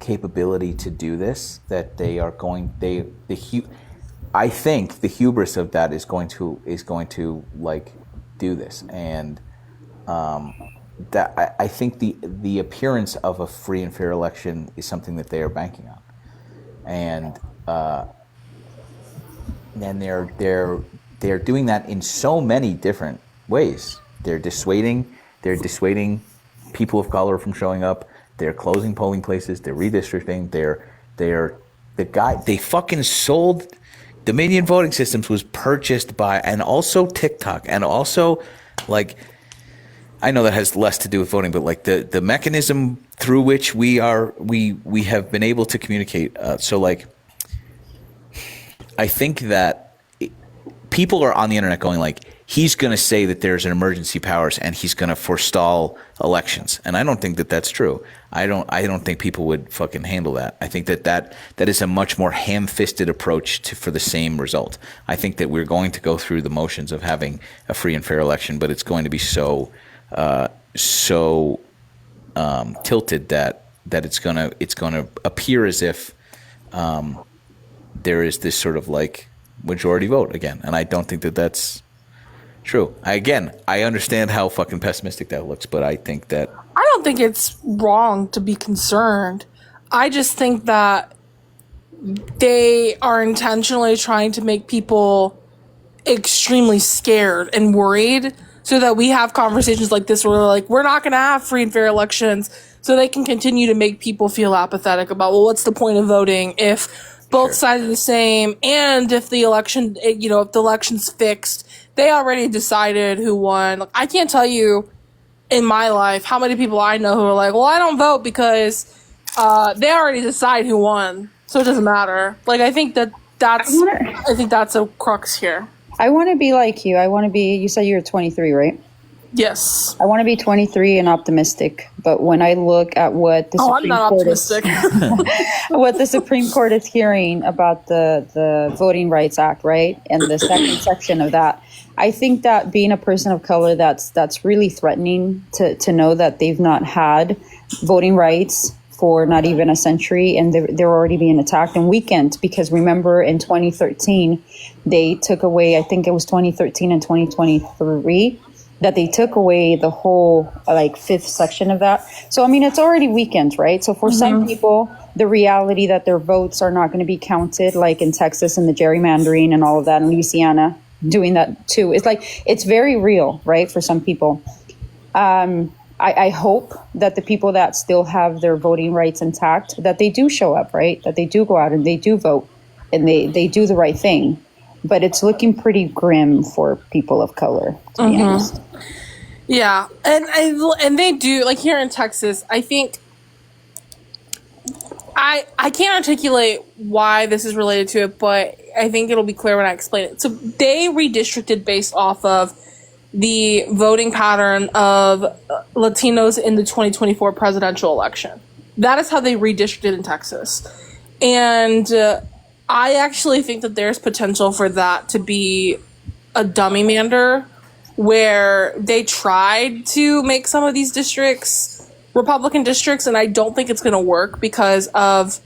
capability to do this that they are going. I think the hubris of that is going to like do this, and that I think the appearance of a free and fair election is something that they are banking on, and they're doing that in so many different ways. They're dissuading people of color from showing up. They're closing polling places. They're redistricting. They fucking sold Dominion Voting Systems was purchased by, and also TikTok, and also like. I know that has less to do with voting, but like the mechanism through which we have been able to communicate. So like, I think that people are on the internet going like, he's going to say that there's an emergency powers and he's going to forestall elections, and I don't think that that's true. I don't think people would fucking handle that. I think that is a much more ham-fisted approach for the same result. I think that we're going to go through the motions of having a free and fair election, but it's going to be so tilted that it's gonna appear as if there is this sort of like majority vote again, and I don't think that that's true. I understand how fucking pessimistic that looks, but I think that I don't think it's wrong to be concerned. I just think that they are intentionally trying to make people extremely scared and worried so that we have conversations like this where we're not going to have free and fair elections, so they can continue to make people feel apathetic about, well, what's the point of voting if both sides are the same, and if the election, if the election's fixed, they already decided who won. Like, I can't tell you in my life how many people I know who are like, well, I don't vote because they already decide who won, so it doesn't matter. Like, I think that's a crux here. I want to be like you. You said you're 23, right? Yes. I want to be 23 and optimistic. But when I look at what the I'm not optimistic. what the Supreme Court is hearing about the Voting Rights Act, right? And the second section of that, I think that being a person of color, that's really threatening to know that they've not had voting rights for not even a century, and they're already being attacked and weakened. Because remember, in 2013, they took away, I think it was 2013 and 2023, that they took away the whole fifth section of that. So, I mean, it's already weakened, right? So for some people, the reality that their votes are not going to be counted, like in Texas and the gerrymandering and all of that, and Louisiana doing that too, it's very real, right? For some people. I hope that the people that still have their voting rights intact, that they do show up, right? That they do go out and they do vote and they do the right thing. But it's looking pretty grim for people of color, to be honest. Yeah, and they do, like here in Texas, I think I can't articulate why this is related to it, but I think it'll be clear when I explain it. So they redistricted based off of the voting pattern of Latinos in the 2024 presidential election. That is how they redistricted in Texas. And I actually think that there's potential for that to be a dummy mander where they tried to make some of these districts Republican districts, and I don't think it's going to work because of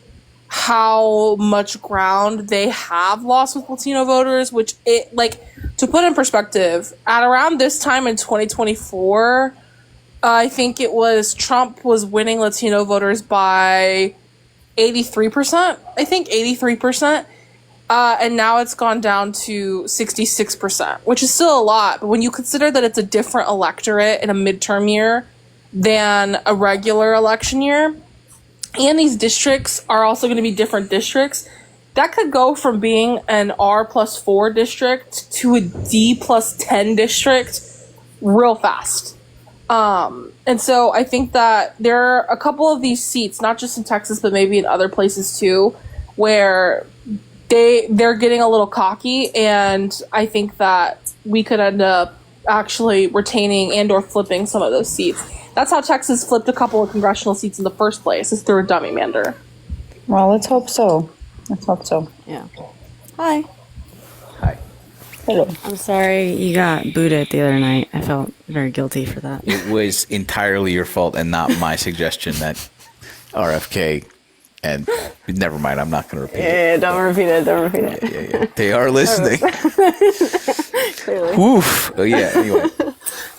how much ground they have lost with Latino voters, which it, like, to put in perspective, at around this time in 2024, I think it was Trump was winning Latino voters by 83%. I think 83%. And now it's gone down to 66%, which is still a lot. But when you consider that it's a different electorate in a midterm year than a regular election year, and these districts are also going to be different districts, that could go from being an R+4 district to a D+10 district real fast. And so I think that there are a couple of these seats, not just in Texas, but maybe in other places too, where they're getting a little cocky, and I think that we could end up actually retaining and or flipping some of those seats. That's how Texas flipped a couple of congressional seats in the first place, is through a dummy mander. Well, let's hope so. Let's hope so. Yeah. Hi. Hi. Hello. I'm sorry you got booted the other night. I felt very guilty for that. It was entirely your fault and not my suggestion that RFK and never mind, I'm not going to repeat it. Yeah, don't repeat it. Don't repeat it. Yeah. They are listening. Clearly. Woof. Oh, yeah. Anyway.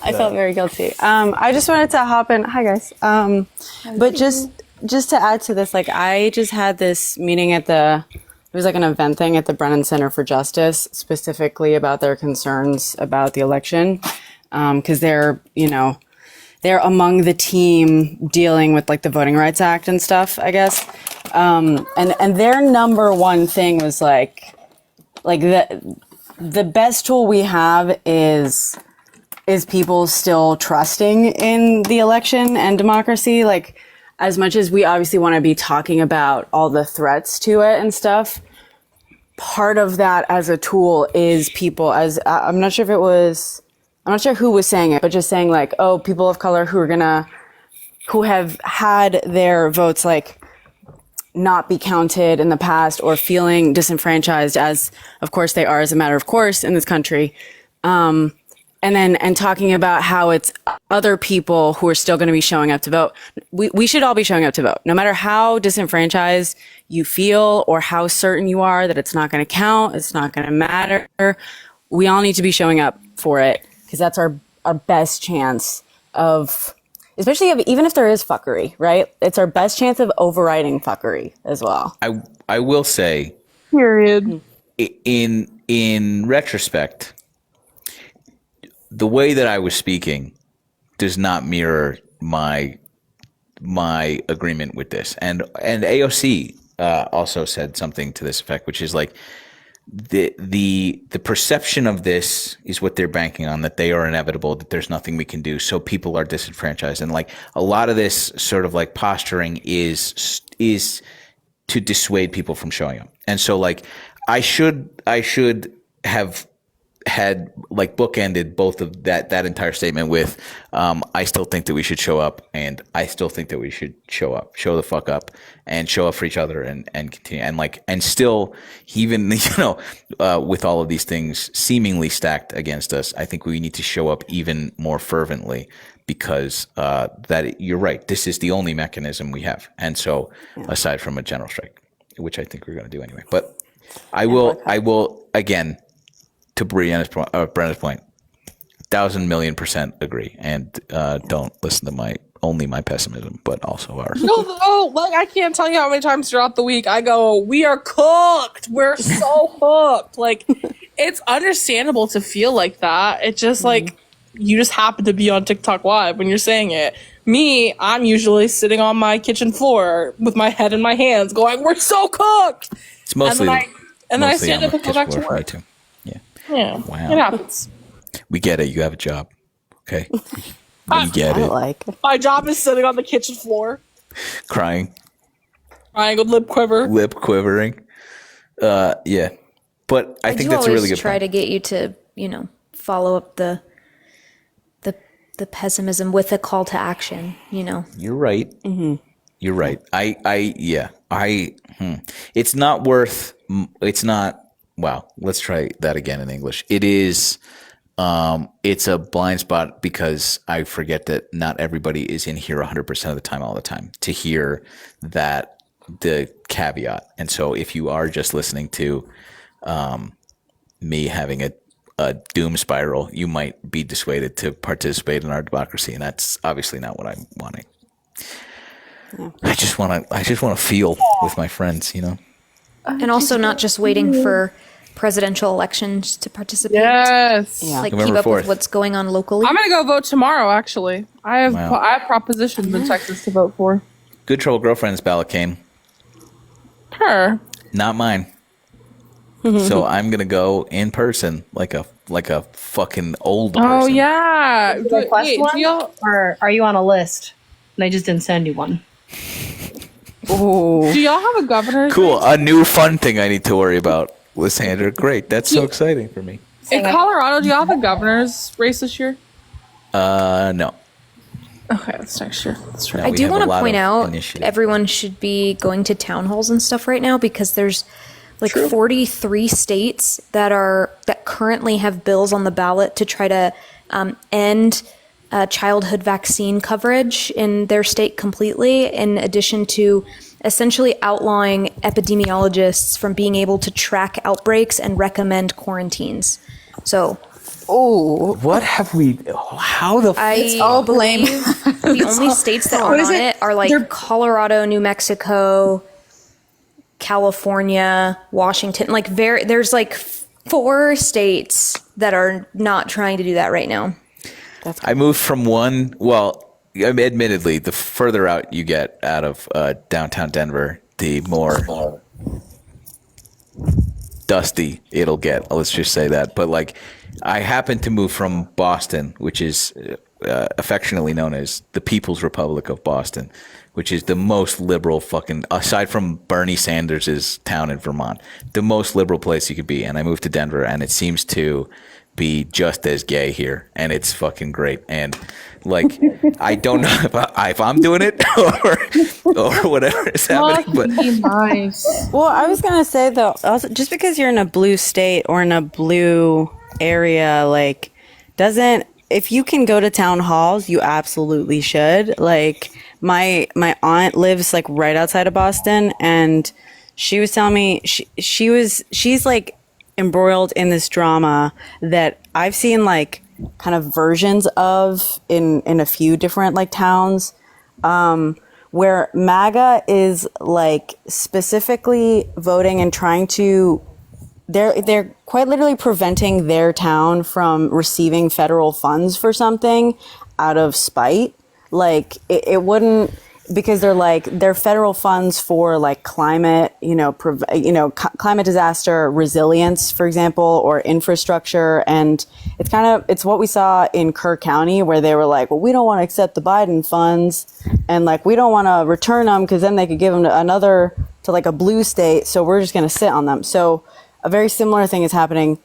I felt very guilty. I just wanted to hop in. Hi, guys. But just to add to this, like, I just had this meeting it was like an event thing at the Brennan Center for Justice, specifically about their concerns about the election. Because they're among the team dealing with like the Voting Rights Act and stuff, I guess. And their number one thing was like the best tool we have is people still trusting in the election and democracy. Like, as much as we obviously want to be talking about all the threats to it and stuff, part of that as a tool is people, I'm not sure who was saying it, but just saying like, oh, people of color who have had their votes like not be counted in the past or feeling disenfranchised, as of course they are as a matter of course in this country. And talking about how it's other people who are still going to be showing up to vote. We should all be showing up to vote, no matter how disenfranchised you feel or how certain you are that it's not going to count, it's not going to matter. We all need to be showing up for it, because that's our best chance of, especially even if there is fuckery, right? It's our best chance of overriding fuckery as well. I will say, Period. in retrospect, the way that I was speaking does not mirror my agreement with this. And AOC also said something to this effect, which is like the perception of this is what they're banking on, that they are inevitable, that there's nothing we can do, so people are disenfranchised. And like a lot of this sort of like posturing is to dissuade people from showing up. And so like I should have had like bookended both of that entire statement with I still think that we should show up, and I still think that we should show the fuck up and show up for each other and continue, and still, even with all of these things seemingly stacked against us, I think we need to show up even more fervently, because that you're right, this is the only mechanism we have. And so aside from a general strike, which I think we're going to do anyway, but I will again, to Brenna's point, 1,000,000,000% agree, and don't listen to my pessimism, but also ours. No, like, I can't tell you how many times throughout the week I go, we are cooked. We're so cooked. Like, it's understandable to feel like that. It's just like, you just happen to be on TikTok Live when you're saying it. Me, I'm usually sitting on my kitchen floor with my head in my hands going, we're so cooked. It's mostly, and then I stand up and go back to work. Too. Yeah, wow. It happens. We get it. You have a job. Okay. We get it. My job is sitting on the kitchen floor. Crying. With lip quivering. Yeah. But I think that's a really good try point. to get you to, follow up the pessimism with a call to action, You're right. Mm-hmm. You're right. It's not worth. It's not. Wow. Let's try that again in English. It is. It's a blind spot because I forget that not everybody is in here 100% of the time, all the time, to hear that the caveat. And so, if you are just listening to me having a doom spiral, you might be dissuaded to participate in our democracy, and that's obviously not what I'm wanting. I just want to feel with my friends, you know. And also not just waiting for presidential elections to participate. Yes. Yeah. Like November keep up 4th. with what's going on locally. I'm gonna go vote tomorrow. Actually, I have propositions in Texas to vote for. Good Trouble Girlfriend's ballot came, Her. not mine. So I'm gonna go in person, like a fucking old person. Oh yeah. Request Wait, one, do y'all or are you on a list? And I just didn't send you one. Ooh. have a governor? Cool. A new fun thing I need to worry about, Lysandra. Great. That's so exciting for me. In Colorado, do y'all have a governor's race this year? No. Okay, that's next year. That's right. No, I we do have a want to lot point of out initiative. everyone should be going to town halls and stuff right now because there's like 43 states that currently have bills on the ballot to try to end childhood vaccine coverage in their state completely, in addition to essentially outlawing epidemiologists from being able to track outbreaks and recommend quarantines. So What have we? How the? I all blame. the only states that aren't on it are like Colorado, New Mexico, California, Washington. Like there's like 4 states that are not trying to do that right now. I moved from one. Well, I mean, admittedly, the further out you get out of downtown Denver, the more dusty it'll get. Let's just say that. But like, I happened to move from Boston, which is affectionately known as the People's Republic of Boston, which is the most liberal fucking, aside from Bernie Sanders' town in Vermont, the most liberal place you could be. And I moved to Denver, and it seems to be just as gay here, and it's fucking great. And like, I don't know if I'm doing it or whatever is happening, but Nice. Well, I was gonna say though, also, just because you're in a blue state or in a blue area, like, if you can go to town halls, you absolutely should. Like, my aunt lives like right outside of Boston, and she was telling me she's like embroiled in this drama that I've seen like kind of versions of in a few different like towns, where MAGA is like specifically voting and trying to, they're quite literally preventing their town from receiving federal funds for something out of spite. Like it wouldn't, because they're federal funds for like climate, climate disaster resilience, for example, or infrastructure. And it's what we saw in Kerr County, where they were like, well, we don't want to accept the Biden funds, and like, we don't want to return them because then they could give them to like a blue state. So we're just going to sit on them. So a very similar thing is happening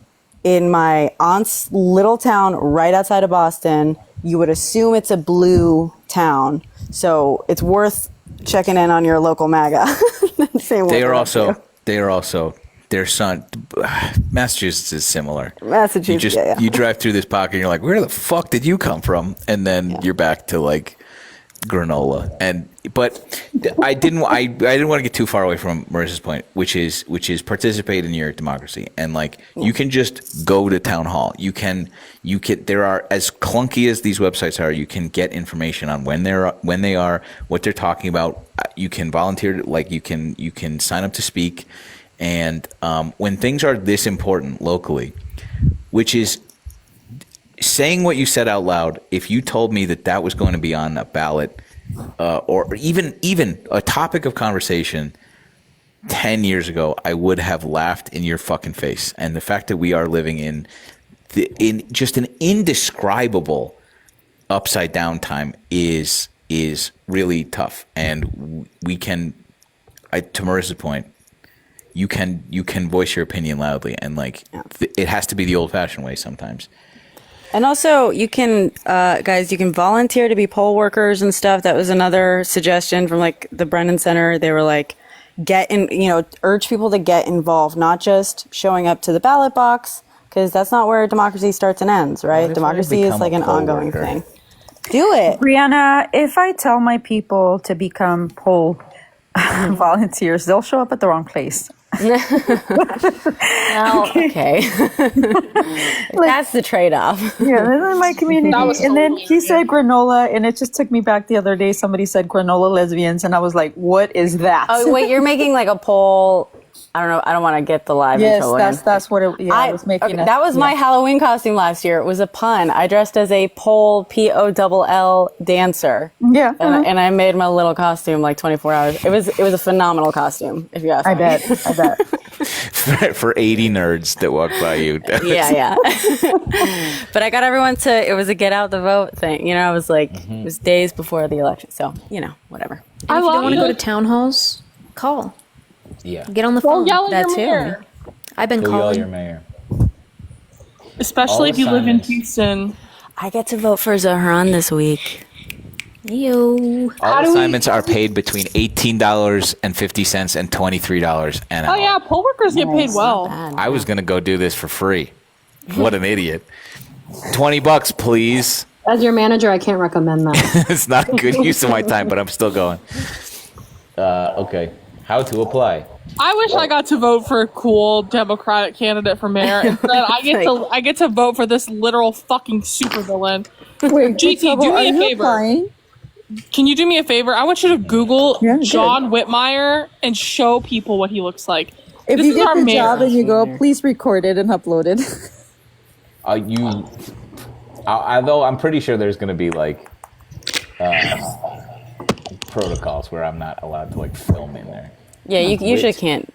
in my aunt's little town right outside of Boston. You would assume it's a blue town, so it's worth checking in on your local MAGA. they are also their son. Massachusetts is similar. Massachusetts, you drive through this pocket and you're like, where the fuck did you come from? And then you're back to like granola. But I didn't want to get too far away from Marissa's point, which is participate in your democracy. And like, you can just go to town hall. You can there are, as clunky as these websites are, you can get information on when they are, what they're talking about. You can volunteer, like you can sign up to speak. And when things are this important locally, which is saying what you said out loud, if you told me that was going to be on a ballot or even a topic of conversation 10 years ago, I would have laughed in your fucking face. And the fact that we are living in just an indescribable upside down time is really tough. And we can, to Marissa's point, you can voice your opinion loudly, and like it has to be the old fashioned way sometimes. And also, you can, guys, you can volunteer to be poll workers and stuff. That was another suggestion from like the Brennan Center. They were like, urge people to get involved, not just showing up to the ballot box, because that's not where democracy starts and ends, right? Democracy is like an ongoing thing. Do it. Brianna, if I tell my people to become poll volunteers, they'll show up at the wrong place. Well, okay. That's the trade-off. Yeah, this is my community. And then he said granola, and it just took me back the other day. Somebody said granola lesbians, and I was like, what is that? Oh, wait, you're making like a poll. I don't know. I don't want to get the live intro in. That's what it. Yeah, I was making. That was my Halloween costume last year. It was a pun. I dressed as a pole POLL dancer. Yeah, and I made my little costume like 24 hours. It was a phenomenal costume. If you ask me. I bet. for 80 nerds that walk by you. Yeah. But I got everyone to. It was a get out the vote thing. I was like, it was days before the election, so whatever. And if you don't want to go to town halls, call. Yeah. Get on the phone. Yell at That your too. mayor. I've been Go yell calling. your mayor. Especially All if you live in assignments. Houston. I get to vote for Zohran this week. Yo. All assignments are paid between $18.50 and $23 an hour. Oh yeah, poll workers get paid well. I was going to go do this for free. What an idiot. $20, please. As your manager, I can't recommend that. It's not a good use of my time, but I'm still going. Okay. How to apply. I wish I got to vote for a cool Democratic candidate for mayor. Instead, I get to vote for this literal fucking supervillain. Wait, GT, do me a favor. Applying? Can you do me a favor? I want you to Google John Whitmire and show people what he looks like. If This you is get our the mayor. job and you go, please record it and upload it. Although I'm pretty sure there's going to be like protocols where I'm not allowed to like film in there. Yeah, you usually can't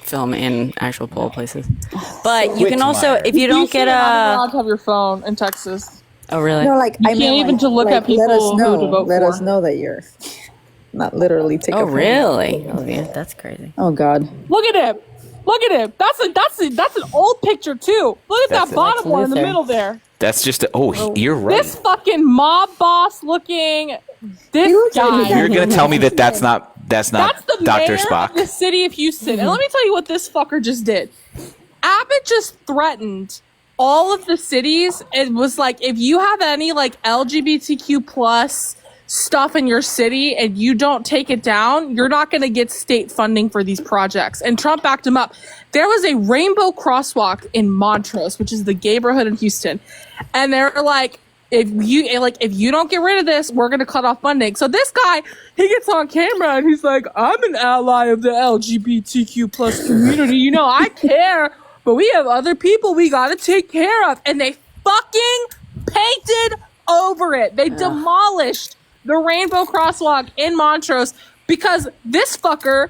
film in actual poll places. But you can also, Whitmire. if you don't get You're not a... allowed to have your phone in Texas. Oh, really? No, like You can't even to look at people let us know, who to vote let for. us know that you're not literally take Oh, a phone. really? Olivia, that's crazy. Oh God. Look at him. Look at him. That's an old picture too. Look at That's that bottom one in the Luther. middle there. That's just you're right. This fucking mob boss looking this guy. You're going to tell me that's not That's the Dr. mayor Spock. of the city of Houston. And let me tell you what this fucker just did. Abbott just threatened all of the cities. It was like, if you have any like LGBTQ plus stuff in your city and you don't take it down, you're not going to get state funding for these projects. And Trump backed him up. There was a rainbow crosswalk in Montrose, which is the gay neighborhood in Houston. And they're like, if you don't get rid of this, we're going to cut off funding. So this guy, he gets on camera and he's like, I'm an ally of the LGBTQ plus community. I care, but we have other people we got to take care of. And they fucking painted over it. They demolished the rainbow crosswalk in Montrose because this fucker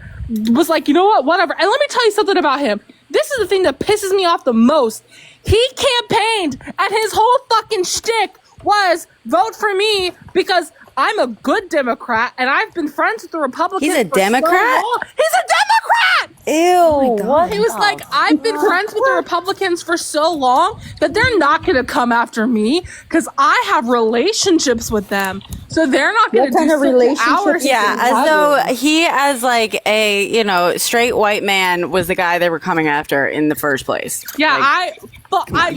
was like, you know what, whatever. And let me tell you something about him. This is the thing that pisses me off the most. He campaigned and his whole fucking shtick was vote for me because I'm a good Democrat and I've been friends with the Republicans. He's a for so Democrat? long. He's a Democrat! Ew. What? He was like, I've been friends with the Republicans for so long that they're not going to come after me because I have relationships with them. So they're not going to do kind of something relationship ours. is Yeah, that? as though he, as like a straight white man, was the guy they were coming after in the first place. Yeah,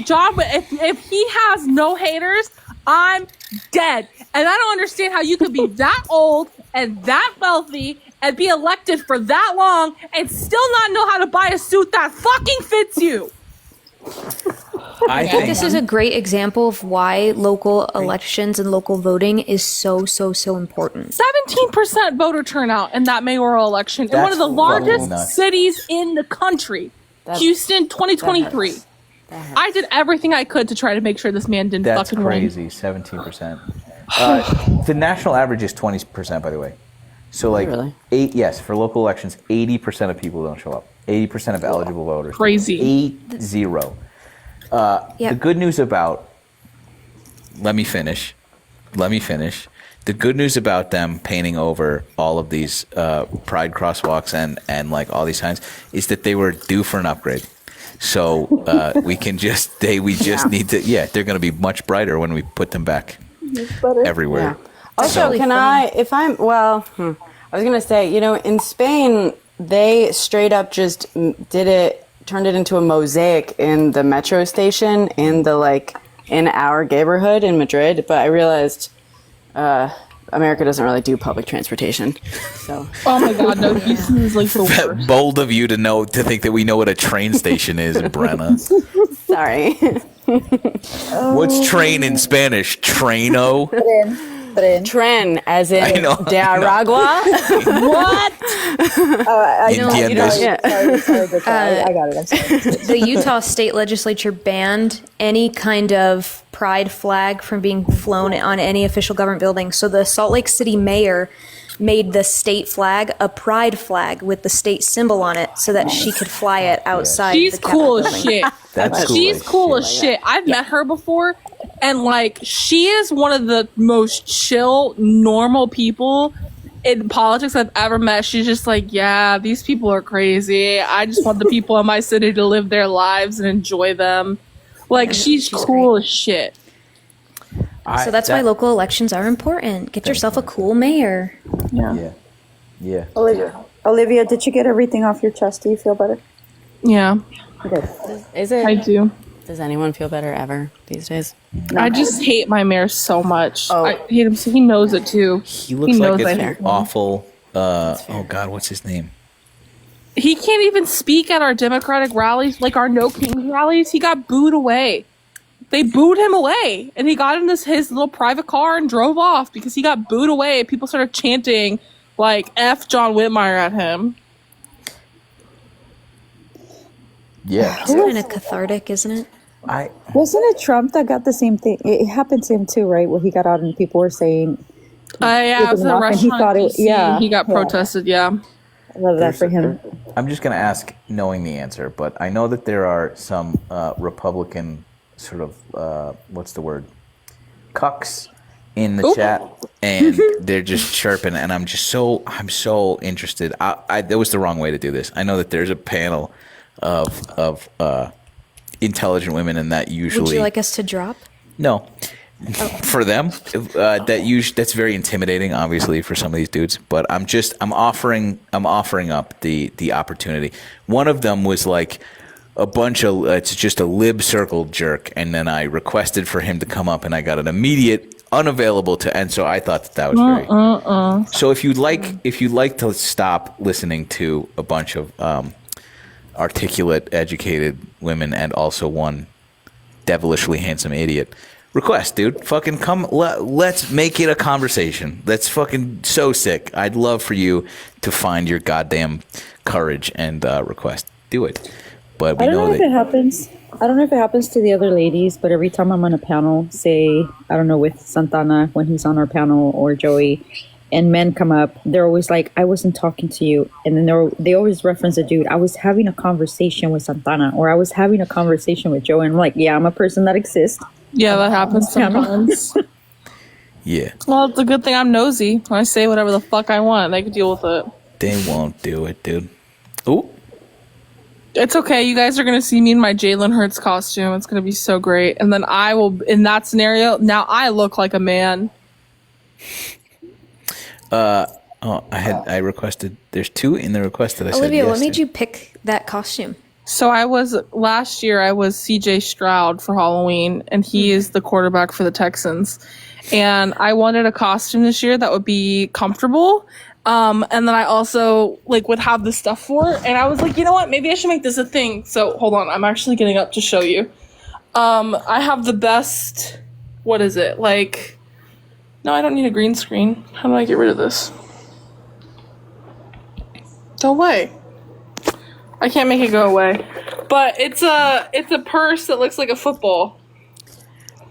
John, if he has no haters, I'm dead. And I don't understand how you could be that old and that wealthy and be elected for that long and still not know how to buy a suit that fucking fits you. I think this is a great example of why local elections and local voting is so important. 17% voter turnout in that mayoral election in one of the That's largest fucking nuts. cities in the country. Houston, 2023. I did everything I could to try to make sure this man didn't That's fucking crazy. 17%. The national average is 20%, by the way. So like Really? for local elections, 80% of people don't show up. 80% of eligible voters. Crazy. 80. Yep. The good news about let me finish. The good news about them painting over all of these pride crosswalks and like all these signs is that they were due for an upgrade. So we can just we need to they're going to be much brighter when we put them back everywhere. Yeah. Also, really can funny. I was going to say, you know, in Spain, they straight up just turned it into a mosaic in the metro station in our neighborhood in Madrid. But I realized America doesn't really do public transportation. So. Oh my God, no, Houston is like the worst. Bold of you to think that we know what a train station is, Brenna. Sorry. What's train in Spanish? Traino? Tren, as in I know, de Aragua. What? Entiendes? I got it. I'm sorry. The Utah state legislature banned any kind of pride flag from being flown on any official government building. So the Salt Lake City mayor made the state flag a pride flag with the state symbol on it so that she could fly it outside. She's the Capitol cool as building. shit. That's cool She's as cool shit. as shit. I've met her before, and like she is one of the most chill, normal people in politics I've ever met. She's just like, yeah, these people are crazy. I just want the people in my city to live their lives and enjoy them. Like she's cool as shit. So that's why local elections are important. Get yourself a cool mayor. Yeah. Olivia, did you get everything off your chest? Do you feel better? Yeah, Good. Is it? I do. Does anyone feel better ever these days? I just hate my mayor so much. Oh. I hate him. So he knows it too. He looks like knows I it's hate him. awful. Oh God, what's his name? He can't even speak at our Democratic rallies, like our No Kings rallies. He got booed away. They booed him away, and he got in his little private car and drove off because he got booed away. People started chanting like "F John Whitmire" at him. Yeah. It's kind of cathartic, isn't it? Wasn't it Trump that got the same thing? It happened to him too, right? Where he got out and people were saying, Yeah, it was a and he restaurant. thought in it- DC. yeah, he got yeah. protested. Yeah, I love that for him. I'm just going to ask knowing the answer, but I know that there are some Republican sort of, what's the word? Cucks in the chat, and they're just chirping, and I'm so interested. That was the wrong way to do this. I know that there's a panel of intelligent women, and that usually... Would you like us to drop? No. For them, that's very intimidating, obviously, for some of these dudes. But I'm offering up the opportunity. One of them was like a bunch of it's just a lib circle jerk, and then I requested for him to come up, and I got an immediate unavailable to, and so I thought that was very. So if you'd like to stop listening to a bunch of articulate, educated women, and also one devilishly handsome idiot. Request, dude. Fucking come. Let's make it a conversation. That's fucking so sick. I'd love for you to find your goddamn courage and request. Do it. But we I don't know know if that it happens. I don't know if it happens to the other ladies, but every time I'm on a panel, say, I don't know, with Santana when he's on our panel or Joey, and men come up, they're always like, I wasn't talking to you. And then they always reference a dude. I was having a conversation with Santana, or I was having a conversation with Joey. And I'm like, yeah, I'm a person that exists. yeah, that happens sometimes. yeah, Well, it's a good thing I'm nosy. I say whatever the fuck I want. They can deal with it. they won't do it, dude. Ooh, It's okay. You guys are going to see me in my Jalen Hurts costume. It's going to be so great. And then I will, in that scenario, now I look like a man. I requested. There's two in the request that I said. Olivia, yes what made to. you pick that costume? So last year I was CJ Stroud for Halloween, and he is the quarterback for the Texans. And I wanted a costume this year that would be comfortable. And then I also would have the stuff for it. And I was like, you know what? Maybe I should make this a thing. So hold on. I'm actually getting up to show you. I have the best, what is it? No, I don't need a green screen. How do I get rid of this? Go away. I can't make it go away. But it's a purse that looks like a football.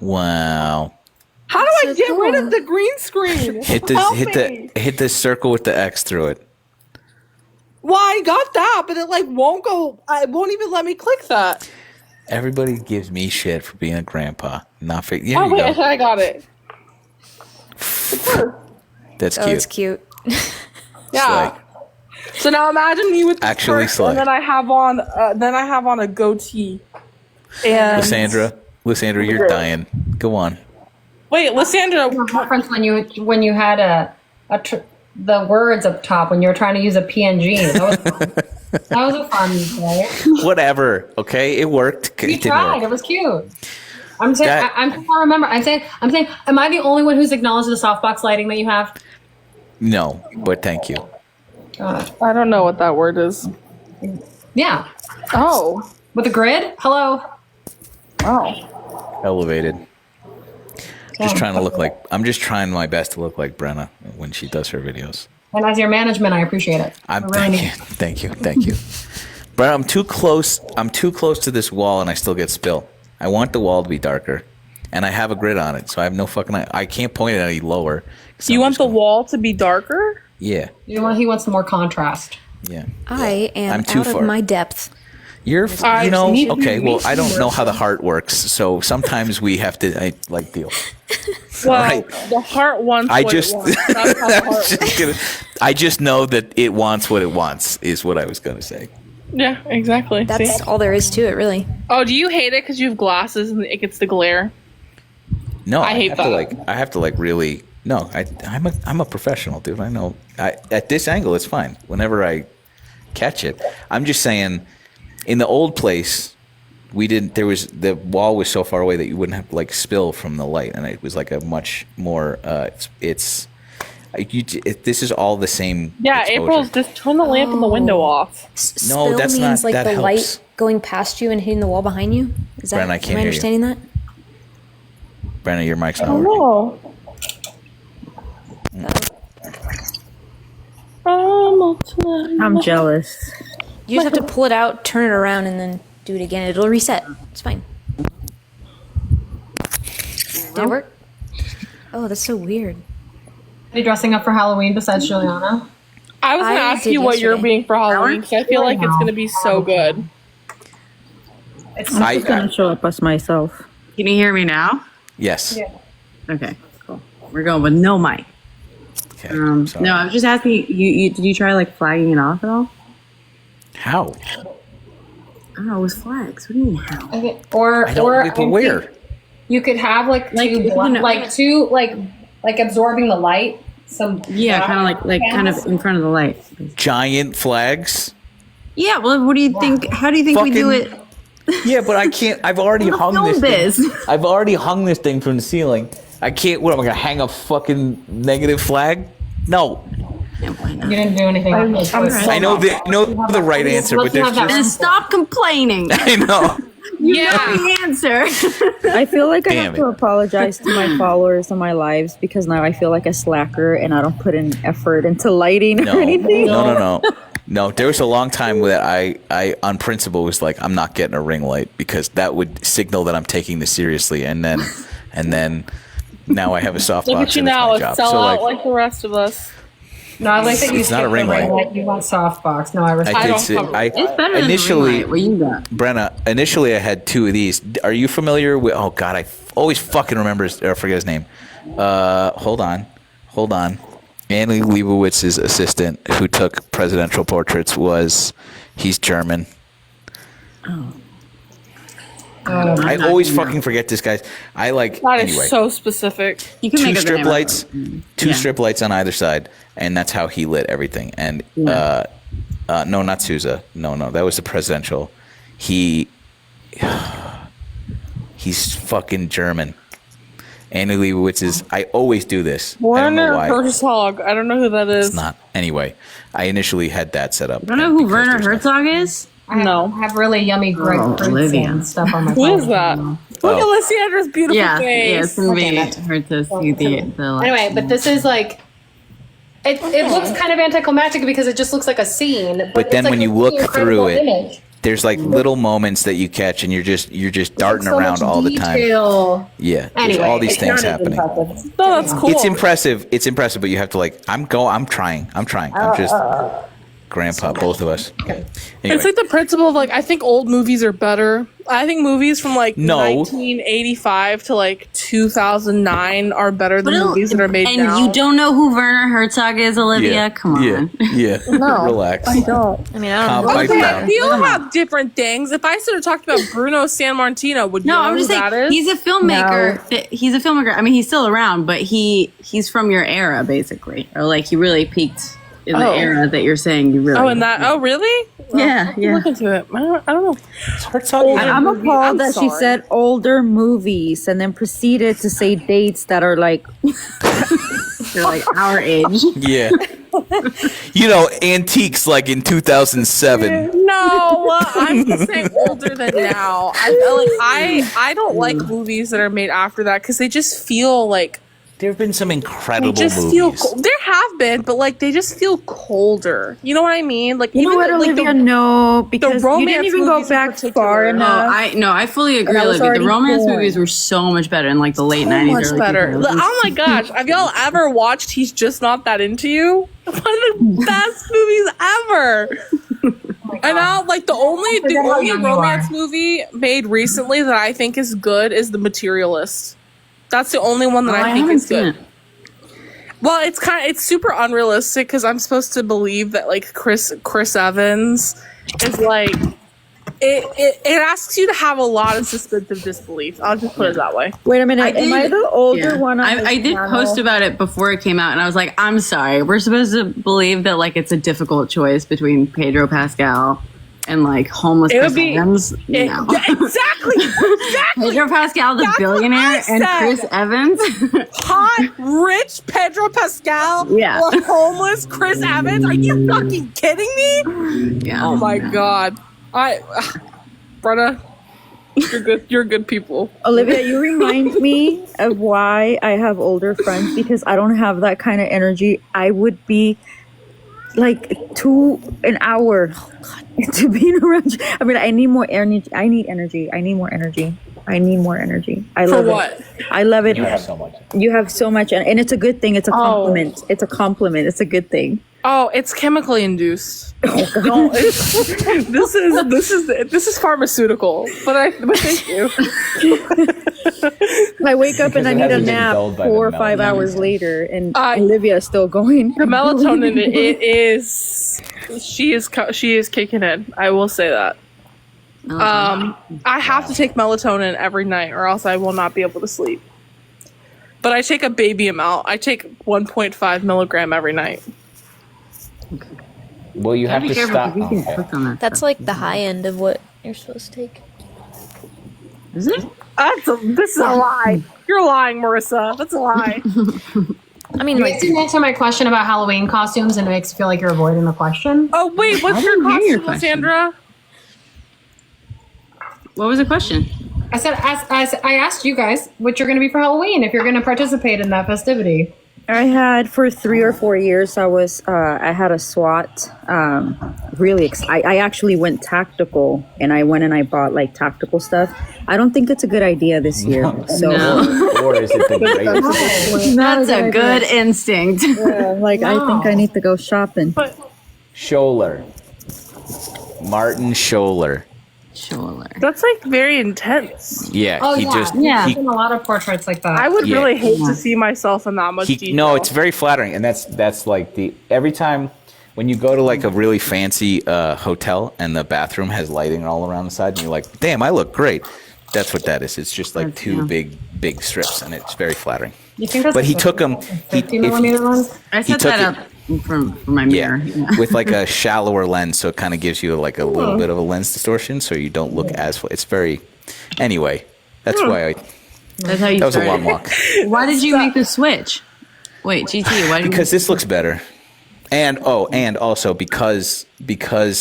Wow. How do I so get rid cool. of the green screen? Hit Help me. the circle with the X through it. Well, I got that, but it won't go. It won't even let me click that. Everybody gives me shit for being a grandpa. Not for here Oh you wait, go. I got it. That's Oh, cute. it's cute. Yeah. Slay. So now imagine me with this Actually perk, slay. and then I have on a goatee. And Lysandra, you're dying. Go on. wait, Lysandra, Reference when you had the words up top when you were trying to use a PNG. That was a fun play. Whatever. Okay, it worked. You It didn't tried. work. It was cute. I'm saying. That- I'm trying to remember. I'm saying. Am I the only one who's acknowledged the softbox lighting that you have? No, but thank you. I don't know what that word is. Yeah. Oh, With a grid. Hello. wow. Elevated. Just trying to look like. I'm just trying my best to look like Brenna when she does her videos. And as your management, I appreciate it. Thank you. But I'm too close. I'm too close to this wall, and I still get spill. I want the wall to be darker, and I have a grid on it, so I have no fucking. I can't point it any lower. You want the wall to be darker? Yeah, He wants more contrast. yeah. I am I'm too out far. of my depth. You're, I you know, need- okay. Well, I don't know how the heart works, so sometimes we have to deal. Well, Right. the heart wants I what just, it wants. That's how the heart works. I just know that it wants what it wants. Is what I was gonna say. Yeah, exactly. That's See? all there is to it, really. Oh, do you hate it because you have glasses and it gets the glare? No, I hate have that. to I have to really. No, I'm a professional, dude. I know. At this angle, it's fine. Whenever I catch it, I'm just saying. In the old place, we didn't. There was the wall was so far away that you wouldn't have like spill from the light, and it was like a much more. This is all the same. Yeah, exposure. April's just turn the lamp in the window off. No, Spill that's means not- like that the helps. light going past you and hitting the wall behind you. Is that? Bren, I can't am I hear you. understanding that? Brenna, your mic's not working. Oh. I'm jealous. You just have to pull it out, turn it around, and then do it again. It'll reset. It's fine. Did it work? Oh, that's so weird. Are you dressing up for Halloween besides Juliana? I was going to I ask did you what you're yesterday. being for Halloween because I feel like it's going to be so good. I'm just gonna show up as myself. Can you hear me now? Yes. Okay, cool. We're going with no mic. Okay. No, I was just asking you. Did you try like flagging it off at all? How? Oh, with flags. What do you mean how? Okay. Or I don't. But where? you could have like two like absorbing the light. Some Yeah, kind of like kind of in front of the light. Giant flags. Yeah. Well, what do you think? How do you think we do it? Yeah, but I can't. I've already hung film this. this. Thing. I've already hung this thing from the ceiling. I can't. What am I gonna hang a fucking negative flag? No. You didn't do anything. I'm I know the right answer, but there's And just. stop complaining. I know. Yeah. The answer. I feel like I Damn have to it. apologize to my followers and my lives because now I feel like a slacker and I don't put in effort into lighting or anything. No. There was a long time that I on principle was like, I'm not getting a ring light because that would signal that I'm taking this seriously, and then now I have a softbox. Look at you and it's now, my a job. sellout So like the rest of us. No, I like that you It's not a skipped ring the ring light. light. You want softbox. No, I respect. I did don't say, have a- It's better than initially, the ring light. What you got? Brenna, initially I had two of these. Are you familiar with? Oh God, I always fucking remember or forget his name. Hold on. Annie Leibowitz's assistant, who took presidential portraits, he's German. I always fucking forget this guy's. I like That is anyway. so specific. You can Two make a strip name lights, two Yeah. strip lights on either side, and that's how he lit everything. And no, not Sousa. No, that was the presidential. He's fucking German. Annie Leibovitz is. I always do this. I don't know Werner why. Herzog. I don't know who that is. It's not. Anyway, I initially had that set up. You don't know who because Werner there's no- Herzog is? No. I have really yummy grapefruits Olivia. and stuff on my Who is phone. that? Look at Lysandra's beautiful Yeah, face. it's gonna be hard to see the Anyway, but this is like it looks kind of anticlimactic because it just looks like a scene. But then it's like when you a look incredible through it, image. there's like little moments that you catch, and you're just darting So around much all the time. detail. Yeah, there's Anyway, all these it's things not as happening. impressive. No, that's cool. It's impressive. It's impressive, but you have to I'm trying. I'm just grandpa, both of us. Anyway, It's like the principle of I think old movies are better. I think movies from No. 1985 to 2009 are better than movies that are made and now. you don't know who Werner Herzog is, Olivia? Come on. Yeah. No, Relax. I don't. I mean, I don't know. Pipe Okay, down. we all have different things. If I started talking about Bruno San Martino, would you No, know I'm who just that saying is? he's a filmmaker. He's a filmmaker. I mean, he's still around, but he's from your era, basically, or like he really peaked in the era that you're saying you really. Oh, and that. Oh, really? Yeah, yeah. Look into it. I don't know. I'm appalled I'm that she sorry. said older movies and then proceeded to say dates that are like They're like our age. Yeah. Antiques like in 2007. No, I'm just saying older than now. I feel like I don't like movies that are made after that because they just feel like There have been some they incredible just movies. feel. There have been, but like they just feel colder. You know what I mean? Like you know what, like Olivia? No, because you romance didn't even go movies in back particular. far No, enough. I fully agree. And I was Olivia. The already romance born. movies were so much better in like the late so 90s. much early better. 2000s. Oh my gosh, have y'all ever watched He's Just Not That Into You? One of the best movies ever. And now, like the only forget how young you romance are. movie made recently that I think is good is The Materialist. That's the only one that I think haven't is good. seen it. Well, it's super unrealistic because I'm supposed to believe that like Chris Evans is like it asks you to have a lot of suspensive disbelief. I'll just put it that way. Wait a minute. Am I the older one? On I did post about it before it came out, and I was like, I'm sorry. We're supposed to believe that like it's a difficult choice between Pedro Pascal and like homeless It would Chris be- Evans. No. Yeah, exactly. Pedro Pascal, the That's what billionaire, I and said. Chris Evans. Hot, rich Pedro Pascal Yeah. or homeless Chris Evans? Are you fucking kidding me? Yeah. Oh my god. Brenna, you're good. You're good people. Olivia, you remind me of why I have older friends because I don't have that kind of energy. I would be like an hour to being around you. I mean, I need more energy. I need energy. I need more energy. I need more energy. I For love what? it. I love it. You have so much. You have so much, and it's a good thing. It's a compliment. It's a compliment. It's a good thing. Oh, it's chemically induced. No, this is pharmaceutical. But thank you. I wake up and Because I it need a hasn't been nap dulled by 4 or the 5 melatonin. hours later, and Olivia is still going. The melatonin, she is kicking in. I will say that. I have to take melatonin every night, or else I will not be able to sleep. But I take a baby amount. I take 1.5 milligram every night. Well, you have Be to careful, stop. 'cause you can Okay. click on that. That's like the high end of what you're supposed to take. Is it? This is a lie. You're lying, Marissa. That's a lie. I mean, You like, guys didn't answer my question about Halloween costumes, and it makes me feel like you're avoiding the question. Oh wait, what's your didn't hear your costume, question. Sandra? What was the question? I said, I asked you guys what you're going to be for Halloween if you're going to participate in that festivity. I had for 3 or 4 years. I had a SWAT. I actually went tactical, and I went and I bought like tactical stuff. I don't think it's a good idea this year. So Or is it the greatest? That's a good instinct. I think I need to go shopping. Scholler. Martin Scholler. Sure. That's like very intense. Yeah, Oh, he yeah. just I've he, seen a lot of portraits like that. I would Yeah. really hate to see myself in that much detail. no, it's very flattering, and that's like every time when you go to like a really fancy hotel and the bathroom has lighting all around the side, and you're like, damn, I look great. That's what that is. It's just like two big strips, and it's very flattering. You think that's But he like took 'em- 50 millimeter ones? I set took that it- up for my mirror. Yeah, with like a shallower lens, so it kind of gives you like a little bit of a lens distortion, so you don't look as. It's very. Anyway, that's why That's how you that was a started. long walk. Why did you make the switch? Wait, GT, why did Because this looks better, and also because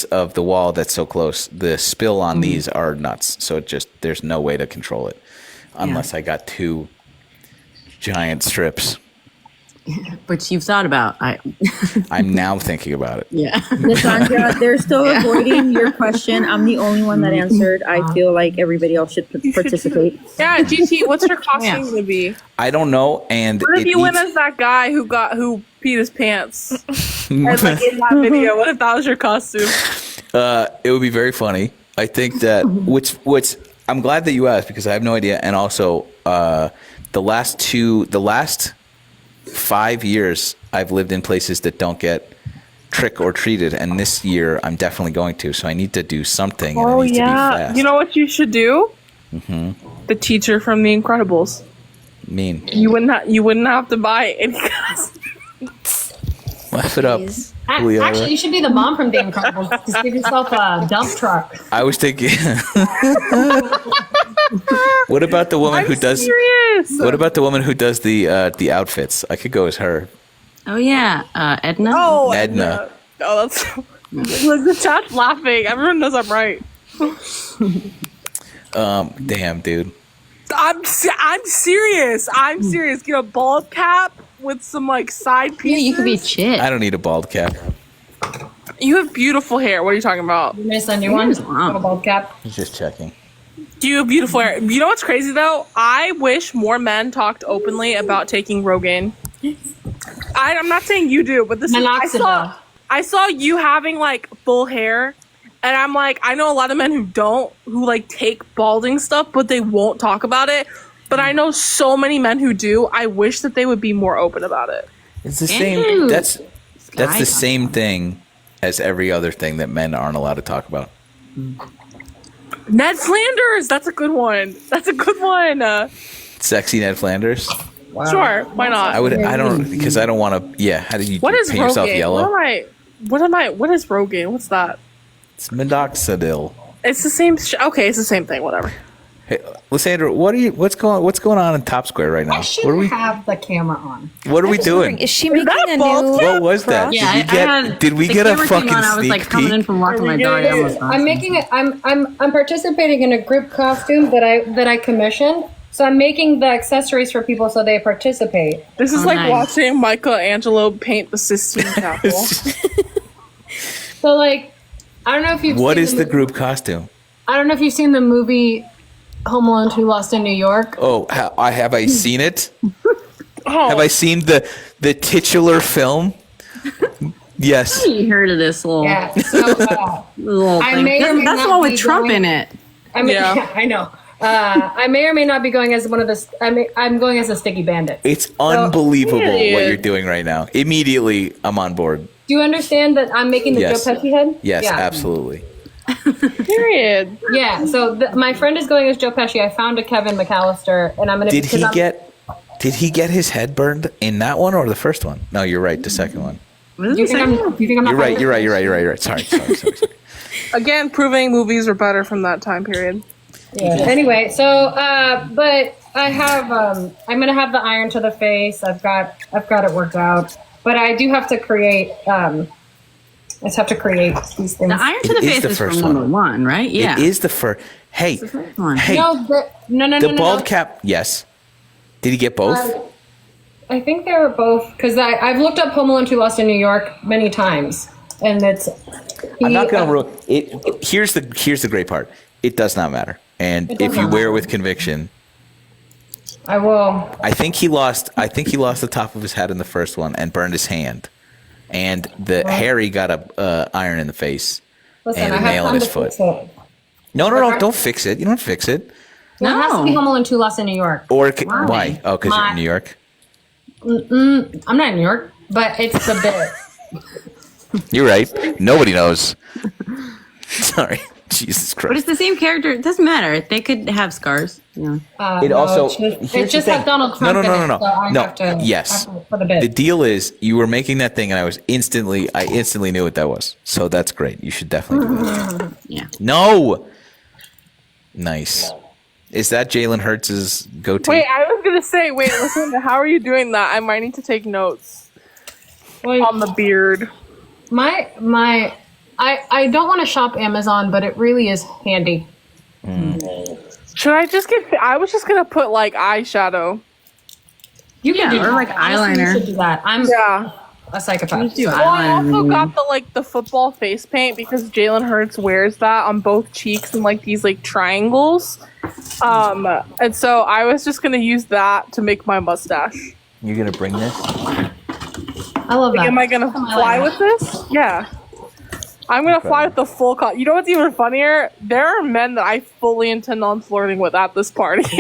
of the wall that's so close, the spill on these are nuts. So there's no way to control it unless I got two giant strips. Which you've thought about. I'm now thinking about it. Yeah. Sandra, they're still avoiding your question. I'm the only one that answered. I feel like everybody else should participate. Yeah, GT, what's your costume going to be? I don't know, and What if it you went needs- as that guy who peed his pants? And like in that video, what if that was your costume? It would be very funny. I think that which I'm glad that you asked because I have no idea, and also the last 5 years, I've lived in places that don't get trick or treated, and this year I'm definitely going to. So I need to do something. And it needs to be fast. You know what you should do? Mm-hmm. The teacher from The Incredibles. Mean. You wouldn't have to buy any costumes. Laugh it up. Actually, you should be the mom from The Incredibles. Just give yourself a dump truck. I was thinking. What about the woman who does? Serious. What about the woman who does the outfits? I could go as her. Oh yeah, Edna. Oh, Edna. Oh, that's look. The chat's laughing. Everyone knows I'm right. Damn, dude. I'm serious. I'm serious. Get a bald cap with some like side pieces. Yeah, you could be Chit. I don't need a bald cap. You have beautiful hair. What are you talking about? You miss a new one? A bald cap. He's just checking. You have beautiful hair. You know what's crazy though? I wish more men talked openly about taking Rogaine. I'm not saying you do, but I saw you having like full hair, and I'm like, I know a lot of men who like take balding stuff, but they won't talk about it. But I know so many men who do. I wish that they would be more open about it. It's the same. That's the same thing as every other thing that men aren't allowed to talk about. Ned Flanders, that's a good one. Sexy Ned Flanders. Wow. Sure, why not? I don't because I don't want to. Yeah, how did you what is paint yourself Rogaine? yellow? What is Rogaine? What's that? It's minoxidil. It's the same. Okay, it's the same thing. Whatever. Hey, Lysandra, what's going on in Top Square right now? I should have the camera on. What are we doing? Is she making a new? What was that? Yeah, did we get a fucking I was sneak like coming in peek? from walking my dog. I'm making it. I'm participating in a group costume that I commissioned. So I'm making the accessories for people so they participate. This is like watching Michelangelo paint the Sistine Chapel. So like, I don't know if you've. What seen is the group costume? I don't know if you've seen the movie Home Alone 2: Lost in New York. Oh, have I seen it? Oh. Have I seen the titular film? Yes. You heard of this little So, little I thing? may or may That's the not one be with Trump going- in it. I know. I may or may not be going as one of the. I'm going as a sticky bandit. It's unbelievable Period. what you're doing right now. Immediately, I'm on board. Do you understand that I'm making the Yes. Joe Pesci head? Yes, Yeah. absolutely. Period. Yeah. So my friend is going as Joe Pesci. I found a Kevin McAllister, and I'm gonna. Did he get his head burned in that one or the first one? No, you're right. The second one. You think I'm not? You're right. You're right. Sorry. Again, proving movies are better from that time period. Yeah. Anyway, so but I have I'm gonna have the iron to the face. I've got it worked out, but I do have to create. I just have to create these things. The iron to the It is face the is first from one. #1, right? Yeah. It is the first. Hey, one. hey. No, The bald cap. Yes. Did he get both? I think they were both because I've looked up Home Alone 2: Lost in New York many times, and it's. I'm not gonna ruin it. Here's the great part. It does not matter. And if you wear it with conviction, I will. I think he lost the top of his head in the first one and burned his hand, and Harry got a iron in the face Listen, and I a have nail in time his to foot. fix it. No, don't fix it. You don't fix it. No, it has to be Home Alone 2: Lost in New York. Or why? Oh, because you're in New York. I'm not in New York, but it's the bit. You're right. Nobody knows. Sorry. Jesus Christ. But it's the same character. It doesn't matter. They could have scars. Yeah. It also it just has Donald Trump. No. in it, so I No. have to, Yes. I have to put a bit. The deal is you were making that thing, and I instantly knew what that was. So that's great. You should definitely do that. Yeah. No. Nice. Is that Jalen Hurts' goatee? Wait, I was gonna say. Wait, listen. How are you doing that? I might need to take notes on the beard. I don't want to shop Amazon, but it really is handy. Should I just get? I was just gonna put like eyeshadow. You can do or that. like Honestly, eyeliner. You should do that. I'm a psychopath. Do Well, I eyeliner. also got the football face paint because Jalen Hurts wears that on both cheeks and like these like triangles. And so I was just gonna use that to make my mustache. You're gonna bring this? I love that. Am I gonna fly with this? Yeah. I'm gonna fly with the full costume. You know what's even funnier? There are men that I fully intend on flirting with at this party. It's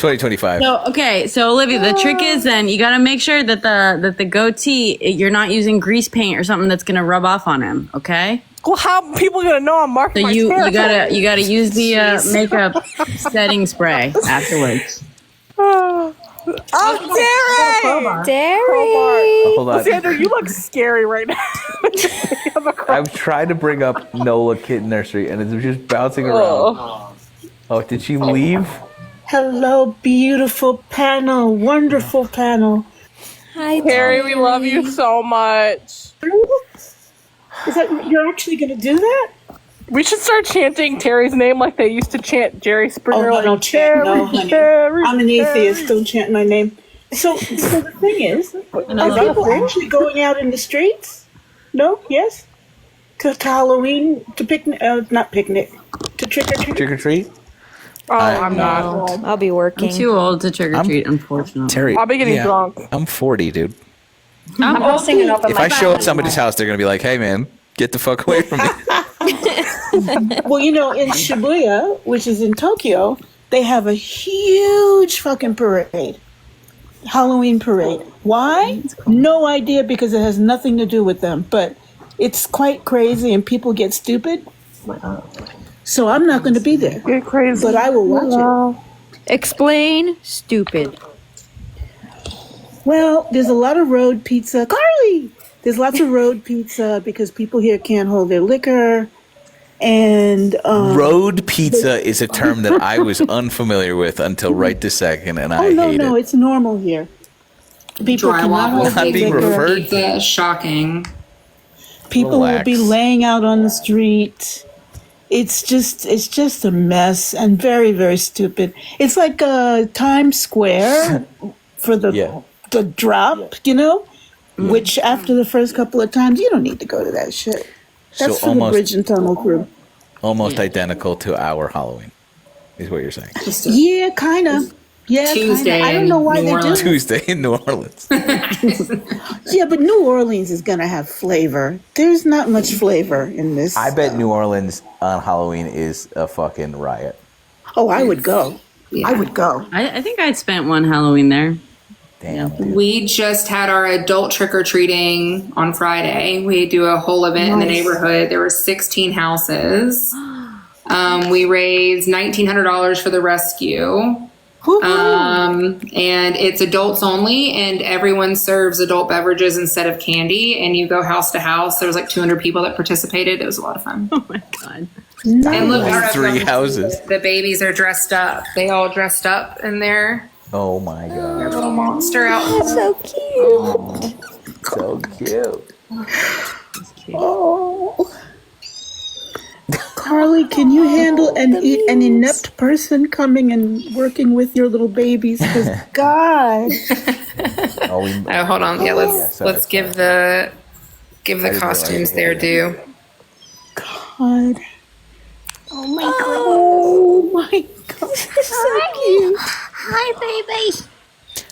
2025. So Olivia, the trick is then you got to make sure that the goatee, you're not using grease paint or something that's going to rub off on him. Okay. Well, how are people gonna know I'm marking So my you territory? gotta use the makeup setting spray afterwards. Oh, Derek! Derek. Hold on. Sandra, you look scary right now. I've tried to bring up Nola Kitten Nursery, and it's just bouncing around. Oh, did she leave? Hello, beautiful panel, wonderful panel. Hi, Terry, we love you so much. Is that you're actually going to do that? We should start chanting Terry's name like they used to chant Jerry Springer. Oh, like, don't chant, no, honey. Terry, I'm an Terry. atheist. Don't chant my name. So the thing is, are people actually going out in the streets? No? Yes? To Halloween, to picnic, not picnic, to trick or treat? Trick or treat? Oh, I'm not. I'll be working. I'm too old to trick or treat, unfortunately. Terry. I'll be getting drunk. I'm 40, dude. I'm old. Singing open If I show up at somebody's house, they're gonna be like, "Hey, man, get the fuck away from me." Well, you know, in Shibuya, which is in Tokyo, they have a huge fucking parade. Halloween parade. Why? No idea, because it has nothing to do with them. But it's quite crazy and people get stupid. So I'm not going to be there. Get crazy. But I will watch Explain stupid. it. Well, there's a lot of road pizza. Carly! There's lots of road pizza because people here can't hold their liquor. And Road pizza is a term that I was unfamiliar with until right this second, and I hate no, it. it's normal here. People Dry cannot hold waffle Not their being liquor. referred pizza is shocking. People will be Relax. laying out on the street. It's just a mess and very, very stupid. It's like Times Square for the drop, you know, which after the first couple of times, you don't need to go to that shit. That's So for the bridge and tunnel crew. almost identical to our Halloween, is what you're saying. Yeah, kind of. Yeah, Tuesday kinda. I don't know why in New they do Orleans. it. Tuesday in New Orleans. Yeah, but New Orleans is going to have flavor. There's not much flavor in this. I bet New Orleans on Halloween is a fucking riot. Oh, I would go. Yeah. I would go. I think I'd spent one Halloween there. Damn. Dude. We just had our adult trick-or-treating on Friday. We do a whole event in the neighborhood. There were 16 houses. We raised $1,900 for the rescue. And it's adults only, and everyone serves adult beverages instead of candy, and you go house to house. There was like 200 people that participated. It was a lot of fun. Oh my God. And look, our 3 houses. the babies are dressed up. They all dressed up in their Oh my god. little monster outfits. So cute. So cute. Oh. Carly, can you handle an inept person coming and working with your little babies? Because God, Oh, we, Oh, hold on. Yeah, sorry, let's give the didn't costumes realize their that. due. God, Oh my god. oh my God, they're so cute. Hi, baby.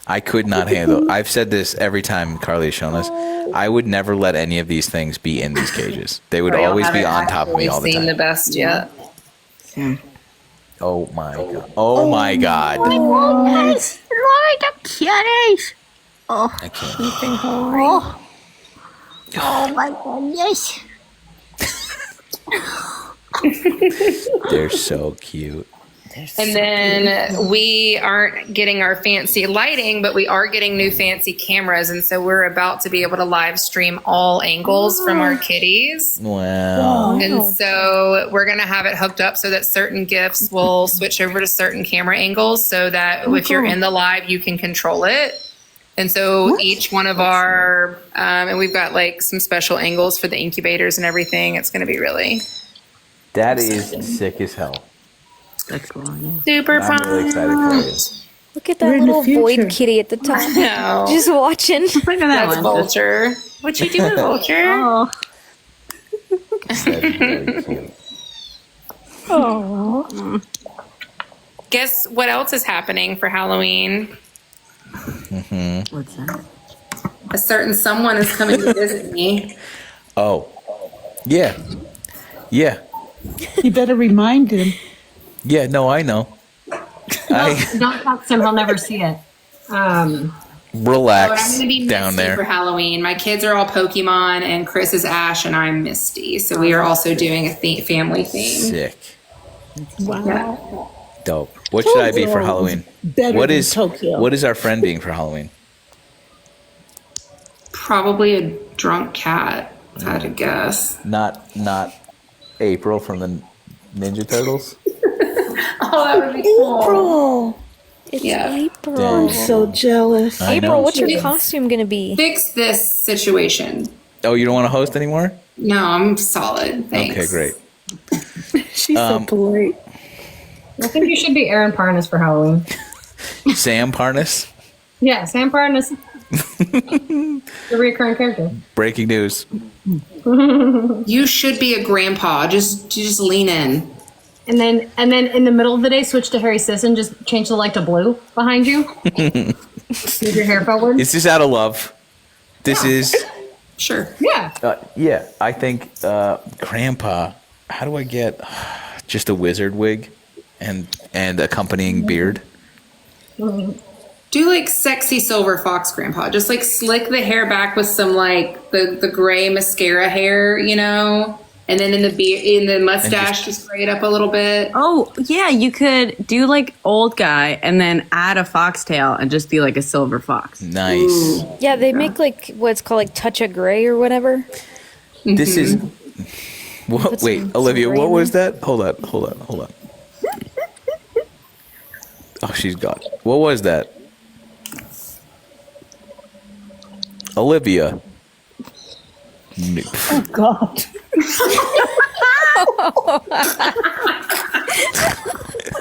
I could not handle. I've said this every time Carly's shown us. I would never let any of these things be in these cages. They would always be on top of me all the Seen the time. best yet? Oh my god. Oh my god. Goodness. Lord, the kitties. I can't. Oh my goodness. They're so cute. And then we aren't getting our fancy lighting, but we are getting new fancy cameras. And so we're about to be able to live stream all angles from our kitties. Wow. And so we're going to have it hooked up so that certain gifts will switch over to certain camera angles so that if you're in the live, you can control it. And so each one of our, and we've got like some special angles for the incubators and everything. It's going to be really That is sick as hell. That's cool. Yeah. super I'm fun. really excited for you. Look at that We're in the little future. void kitty at the top. No. Just watching. Look at that That's one. Vulture. What you doing, Vulture? Oh. That's very cute. Guess what else is happening for Halloween? What's that? A certain someone is coming to visit me. Oh, yeah, yeah, You better remind him. yeah. No, I know. Don't text him; he'll never see it. But I'm Relax going to be down Misty for there. Halloween. My kids are all Pokemon, and Chris is Ash, and I'm Misty. So we are also doing a family theme. Sick, Wow. dope. What should I be for Halloween? Better What than is Tokyo. what is our friend being for Halloween? Probably a drunk cat, if I had to guess. Not April from the Ninja Turtles. Oh, that would be cool. April. It's Yeah. April. I'm so jealous. I know. April, what's your costume gonna be? Fix this situation. Oh, you don't want to host anymore? No, I'm solid. Thanks. Okay, great. She's so polite. I think you should be Aaron Parnas for Halloween. Sam Parnas. Yeah, Sam Parnas. The recurring character. Breaking news. You should be a grandpa. Just lean in. And then in the middle of the day, switch to Harry Sisson. Just change the light to blue behind you. Move your hair forward. Is this out of love? This is. Sure. Yeah. Yeah, I think Grandpa. How do I get just a wizard wig and accompanying beard? Do like sexy silver fox grandpa. Just like slick the hair back with some like the gray mascara hair, you know? And then in the mustache, just gray it up a little bit. Oh, yeah, you could do like old guy and then add a foxtail and just be like a silver fox. Nice. Yeah, they make like what's called like touch of gray or whatever. This is. What, Put wait, some Olivia, gray what in was that? Hold on. Oh, she's gone. What was that? Olivia. Oh, God.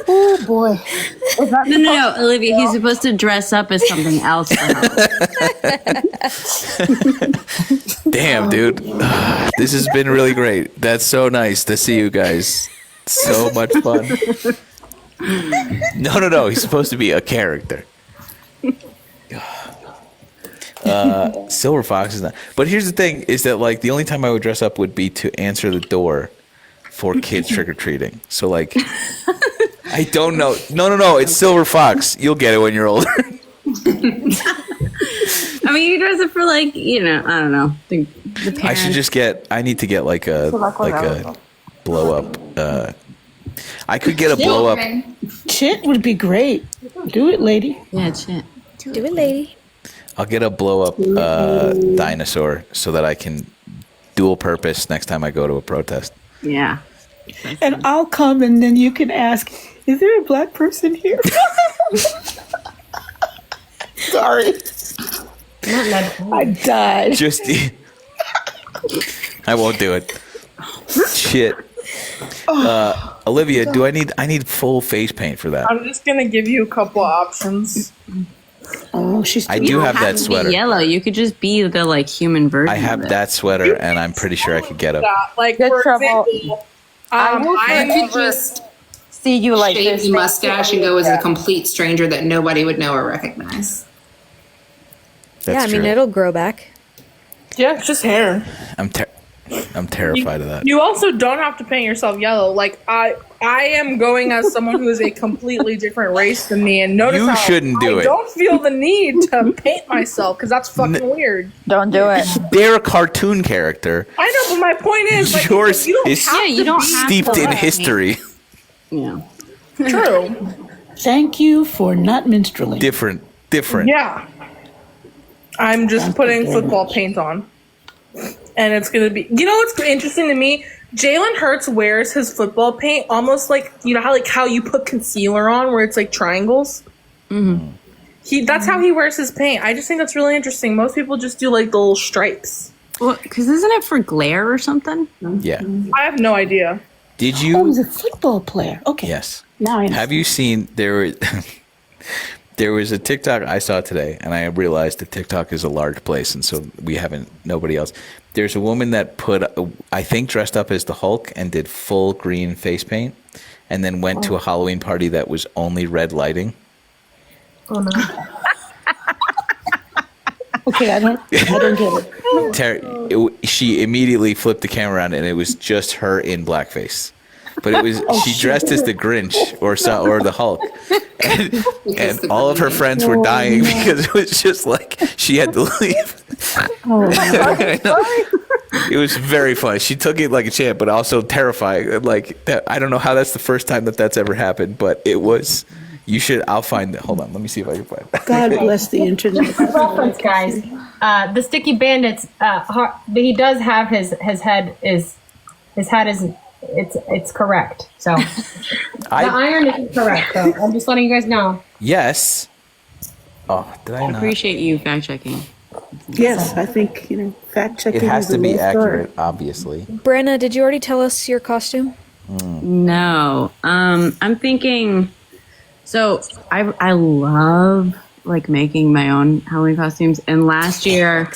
Oh, boy. No, Olivia, he's supposed to dress up as something else for Halloween. Damn, dude. This has been really great. That's so nice to see you guys. So much fun. No. He's supposed to be a character. Silver Fox is not. But here's the thing: is that like the only time I would dress up would be to answer the door for kids trick or treating. So like, I don't know. No. It's Silver Fox. You'll get it when you're older. I mean, you dress up for like, I don't know, the parents. I should just get. I need to get like a blow up. I could get a blow up. Chit would be great. Do it, lady. Yeah, shit. Do it, lady. I'll get a blow up dinosaur so that I can dual purpose next time I go to a protest. Yeah. And I'll come and then you can ask, is there a black person here? Sorry. I died. Just I won't do it. Shit. Olivia, do I need full face paint for that? I'm just gonna give you a couple options. Oh, she's. I do have that to be sweater. yellow. You could just be the like human version. I have of it. that sweater, and I'm pretty sure I could get a. Like Good for trouble. example, I could just See you like shave this. the mustache and go as a complete stranger that nobody would know or recognize. That's Yeah, I mean true. it'll grow back. yeah, it's just hair. I'm terrified of that. You also don't have to paint yourself yellow. Like I am going as someone who is a completely different race than me, and notice You how shouldn't do I it. don't feel the need to paint myself because that's fucking weird. Don't do it. They're a cartoon character. I know, but my point is, like, Yours you don't is have you to don't be have steeped to in let me. history. Yeah. true. Thank you for not minstrelling. Different. Yeah, I'm just putting football paint on, and it's gonna be. You know what's interesting to me? Jalen Hurts wears his football paint almost like how you put concealer on, where it's like triangles. Mm-hmm. That's how he wears his paint. I just think that's really interesting. Most people just do like the little stripes. Well, because isn't it for glare or something? Yeah. I have no idea. Did Oh, you? he's a football player. Okay. Yes. Now I know. Have you seen there was a TikTok I saw today, and I realized that TikTok is a large place, and so nobody else. There's a woman that I think dressed up as the Hulk and did full green face paint, and then went to a Halloween party that was only red lighting. Oh no. Okay, I don't get it. She immediately flipped the camera around, and it was just her in blackface. But it was she dressed as the Grinch or the Hulk, and all of her friends were dying because it was just like she had to leave. It was very funny. She took it like a champ, but also terrifying. Like that, I don't know how that's the first time that's ever happened, but it was. You should. I'll find it. Hold on. Let me see if I can find it. God bless the internet. Reference, guys. The Sticky Bandits. He does have his head is it's correct. So the iron is correct. So I'm just letting you guys know. Yes. Oh, did I I not? appreciate you fact checking. Yes, I think fact checking. It has is to the be way to start. accurate, obviously. Brenna, did you already tell us your costume? No. I'm thinking. So I love like making my own Halloween costumes. And last year,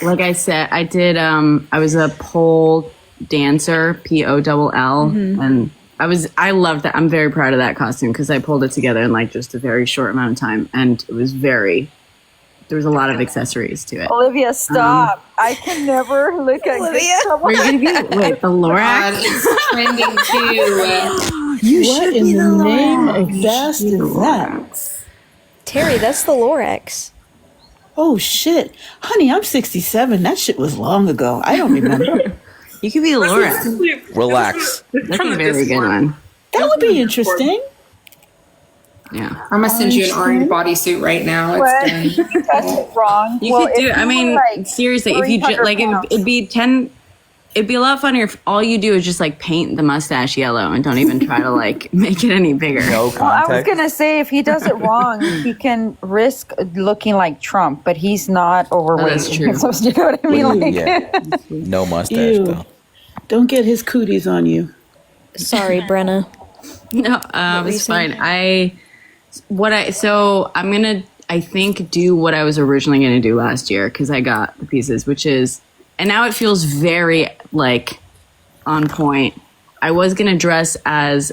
like I said, I did. I was a pole dancer, POLL, and I loved that. I'm very proud of that costume because I pulled it together in like just a very short amount of time, and it was there was a lot of accessories to it. Olivia, stop. I can never look at Olivia. Were you gonna be wait, the Lorax? It's trending too. What in the name of vast is that? Terry, that's the Lorax. Oh shit, honey, I'm 67. That shit was long ago. I don't remember. You could be Lorax. Relax. That's a very good one. That would be interesting. Yeah. I'm gonna send you an orange bodysuit right now. It's done. You got it wrong. You could do. I mean, seriously, if you like, it'd be 10. It'd be a lot funnier if all you do is just like paint the mustache yellow and don't even try to like make it any bigger. No Well, I was context. gonna say if he does it wrong, he can risk looking like Trump, but he's not overweight. that's true. So you know what I mean? Like, Yeah. No mustache Ew. though. Don't get his cooties on you. Sorry, Brenna. No, it's fine. I'm gonna, I think, do what I was originally gonna do last year because I got the pieces, which is, and now it feels very like on point. I was gonna dress as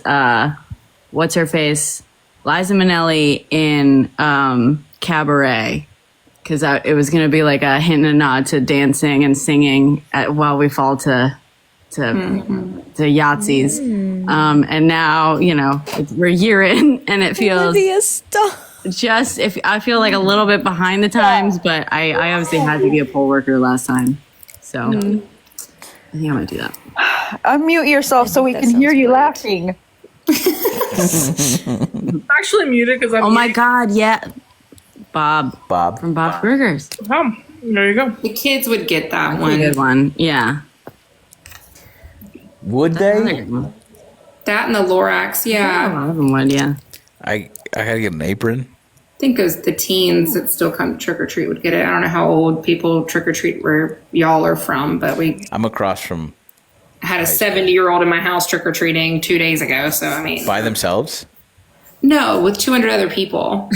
what's her face, Liza Minnelli in Cabaret, because it was gonna be like a hint and a nod to dancing and singing while we fall to Yahtzees. And now, we're a year in and it feels Olivia, stop. just, if I feel like a little bit behind the times, but I obviously had to be a poll worker last time. So I think I'm going to do that. unmute yourself so we can hear you laughing. Actually muted because I'm. Oh my God. Yeah. Bob from Bob's Burgers. There you go. The kids would get that That's a one. good one. Yeah. Would Another they? good one. That and the Lorax, A yeah. lot of them would, yeah. I gotta get an apron. I think those the teens that still come trick or treat would get it. I don't know how old people trick or treat where y'all are from, but we I'm across from had a 70-year-old in my house trick or treating 2 days ago. So I mean, by themselves. no, with 200 other people.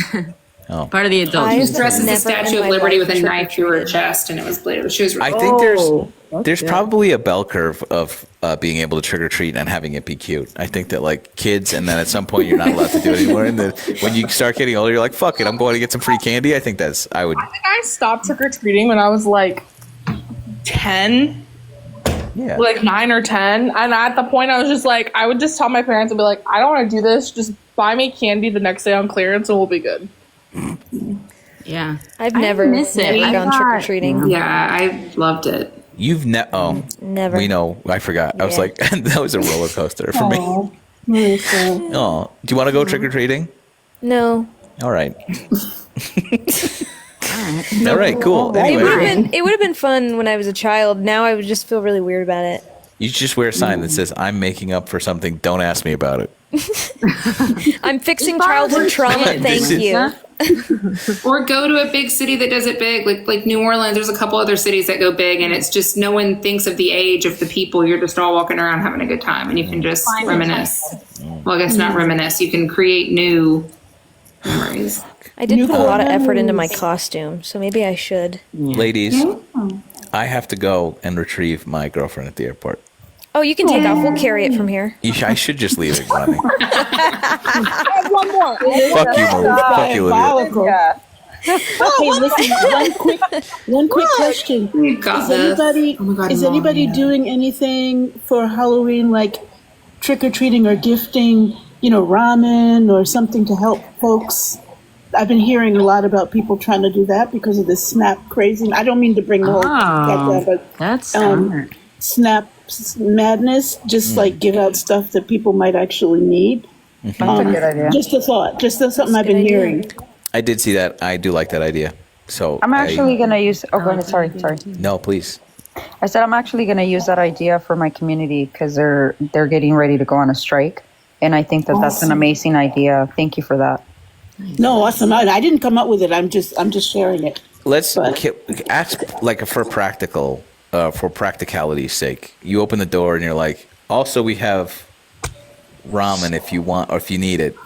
Part of the adults. I've Dressed as the never Statue in of my Liberty life with a trick or knife through her treated. chest, and it was bleeding. She was. I think there's probably a bell curve of being able to trick or treat and having it be cute. I think that like kids, and then at some point you're not allowed to do it anymore. And then when you start getting older, you're like, "Fuck it, I'm going to get some free candy." I think I would. I think I stopped trick or treating when I was like 10, Yeah. like 9 or 10, and at the point I was just like, I would just tell my parents and be like, I don't want to do this. Just buy me candy the next day on clearance, and we'll be good. Yeah. I've never miss it. I gone thought- trick or treating. Yeah, I loved it. You've never. Never. We know. I forgot. I was Yeah. like, that was a roller coaster for me. Oh, Melissa. Oh, do you want to go trick or treating? No. All right. All right. Cool. Anyway, It would have been fun when I was a child. Now I would just feel really weird about it. you just wear a sign that says, "I'm making up for something. Don't ask me about it." I'm fixing childhood trauma. Thank This is- you. Or go to a big city that does it big, like New Orleans. There's a couple other cities that go big, and it's just no one thinks of the age of the people. You're just all walking around having a good time, and you can just reminisce. Well, I guess not reminisce. You can create new memories. I did put a lot of effort into my costume, so maybe I should. Ladies, I have to go and retrieve my girlfriend at the airport. Oh, you can take off. We'll carry it from here. I should just leave it running. I have one more. Fuck you, Marie. Fuck you, Olivia. Diabolical. Yeah. Okay, listen. One quick question. You got this. Oh my God, Is Mom, anybody yeah. doing anything for Halloween, like trick or treating or gifting? Ramen or something to help folks. I've been hearing a lot about people trying to do that because of this SNAP crazy. I don't mean to bring the whole down, but That's smart. SNAP madness. Just like give out stuff that people might actually need. That's a good idea. Just a thought. Just something I've been hearing. I did see that. I do like that idea. So I'm actually gonna use. Oh, go ahead. Sorry. No, please. I said I'm actually gonna use that idea for my community because they're getting ready to go on a strike, and I think that's an amazing idea. Thank you for that. No, awesome. I didn't come up with it. I'm just sharing it. Let's ask like for practicality's sake. You open the door and you're like, also we have ramen if you want or if you need it.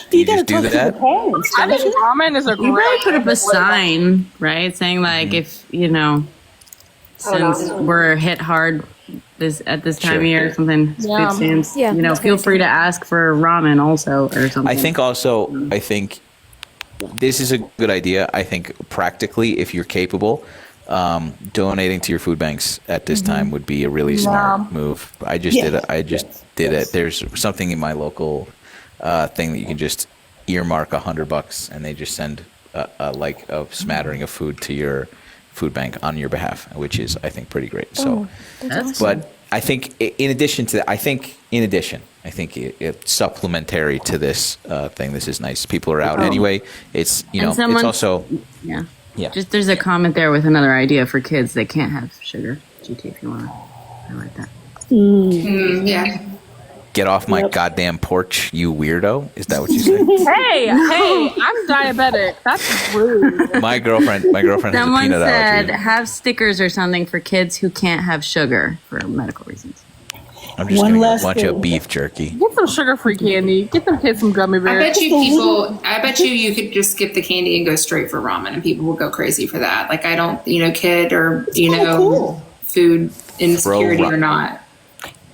Do you just do that? I think ramen is a great. You better put up a sign, right, saying like if since we're hit hard at this time of year or something, food stamps, feel free to ask for ramen also or something. I think this is a good idea. I think practically, if you're capable, donating to your food banks at this time would be a really smart move. I just did it. There's something in my local thing that you can just earmark $100 and they just send a smattering of food to your food bank on your behalf, which is I think pretty great. So, but I think in addition, it's supplementary to this thing. This is nice. People are out anyway. It's it's also yeah. Just there's a comment there with another idea for kids. They can't have sugar. GT, if you want to highlight that. Yeah. Get off my goddamn porch, you weirdo. Is that what you said? Hey, I'm diabetic. That's rude. My girlfriend has a Someone peanut said allergy. have stickers or something for kids who can't have sugar for medical reasons. I'm just going to get a bunch of beef jerky. Get some sugar-free candy. Get them kids some gummy bears. I bet you could just skip the candy and go straight for ramen and people will go crazy for that. Like I don't, kid or, food insecurity or not.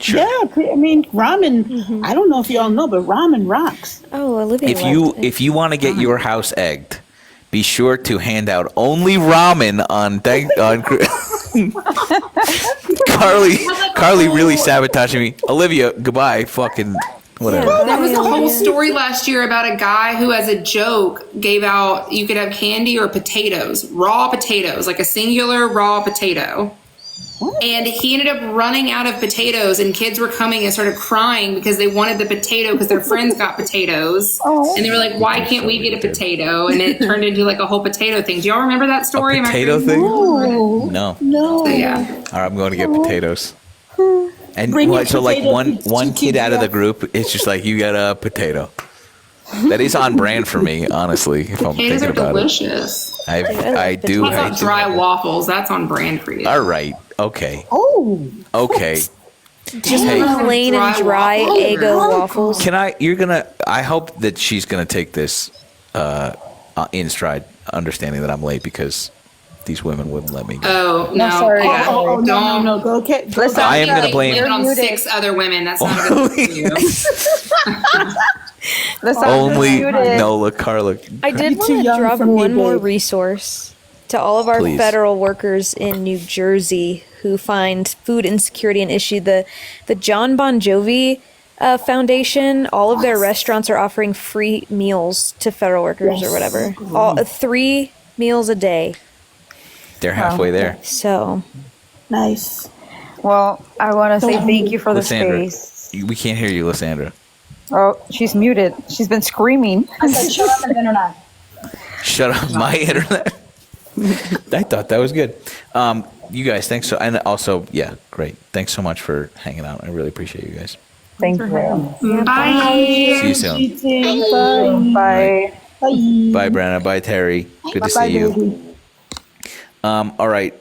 Sure. Yeah, I mean ramen. I don't know if y'all know, but ramen rocks. Oh, Olivia. If you want to get your house egged, be sure to hand out only ramen on Carly really sabotaging me. Olivia, goodbye. Fucking whatever. There was a whole story last year about a guy who, as a joke, gave out you could have candy or potatoes, raw potatoes, like a singular raw potato. And he ended up running out of potatoes, and kids were coming and started crying because they wanted the potato because their friends got potatoes. And they were like, why can't we get a potato? And it turned into like a whole potato thing. Do y'all remember that story? A potato thing? No. So, yeah. All right, I'm going to get potatoes. And one kid out of the group, it's just like, you got a potato. That is on brand for me, honestly. If I'm Potatoes thinking are about delicious. it, I do. How about dry waffles? That's on brand for you. All right. Okay. Oh. Okay. Just plain and dry Eggo waffles. I hope that she's gonna take this in stride, understanding that I'm late because these women wouldn't let me go. Oh no! sorry. Yeah. Oh, no. Go okay. Listen, I am gonna blame Blame it on 6 other women. That's not a good thing for you. only Nola Carla. I did want too to young drop for me, one more babe. resource to all of our Please. federal workers in New Jersey who find food insecurity an issue. The John Bon Jovi Foundation, all of their restaurants are offering free meals to federal workers or whatever. 3 meals a day. They're halfway there. So Nice. well, I want to say thank you for the Lysandra, space. we can't hear you, Lysandra. Oh, she's muted. She's been screaming. Shut up, my internet. I thought that was good. You guys, thanks so, and also, yeah, great. Thanks so much for hanging out. I really appreciate you guys. Thank you. Bye. See you soon. Bye. Bye, Brenna. Bye, Terry. Good to see you. Baby. All right,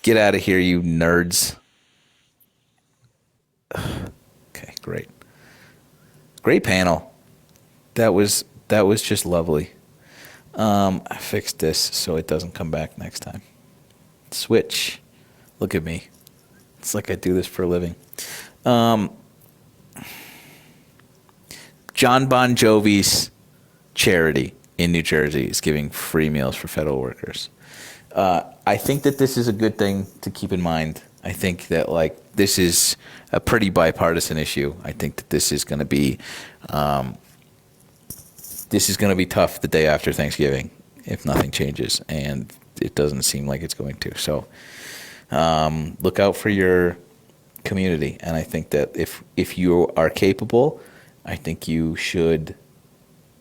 get out of here, you nerds. Okay, great. Great panel. That was just lovely. I fixed this so it doesn't come back next time. Switch. Look at me. It's like I do this for a living. John Bon Jovi's charity in New Jersey is giving free meals for federal workers. I think that this is a good thing to keep in mind. I think that this is a pretty bipartisan issue. I think that this is going to be tough the day after Thanksgiving if nothing changes, and it doesn't seem like it's going to. So look out for your community, and I think that if you are capable, I think you should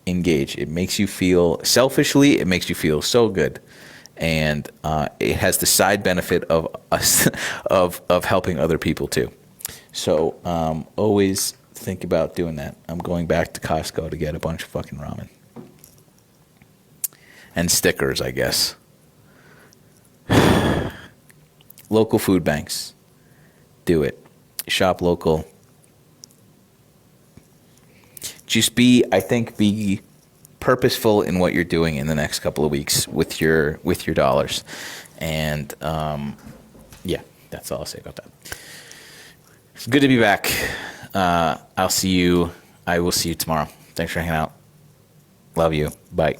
engage. It makes you feel selfishly. It makes you feel so good. And it has the side benefit of us of helping other people too. So always think about doing that. I'm going back to Costco to get a bunch of fucking ramen and stickers, I guess. Local food banks, do it. Shop local. Just be purposeful in what you're doing in the next couple of weeks with your dollars. And yeah, that's all I'll say about that. It's good to be back. I will see you tomorrow. Thanks for hanging out. Love you. Bye.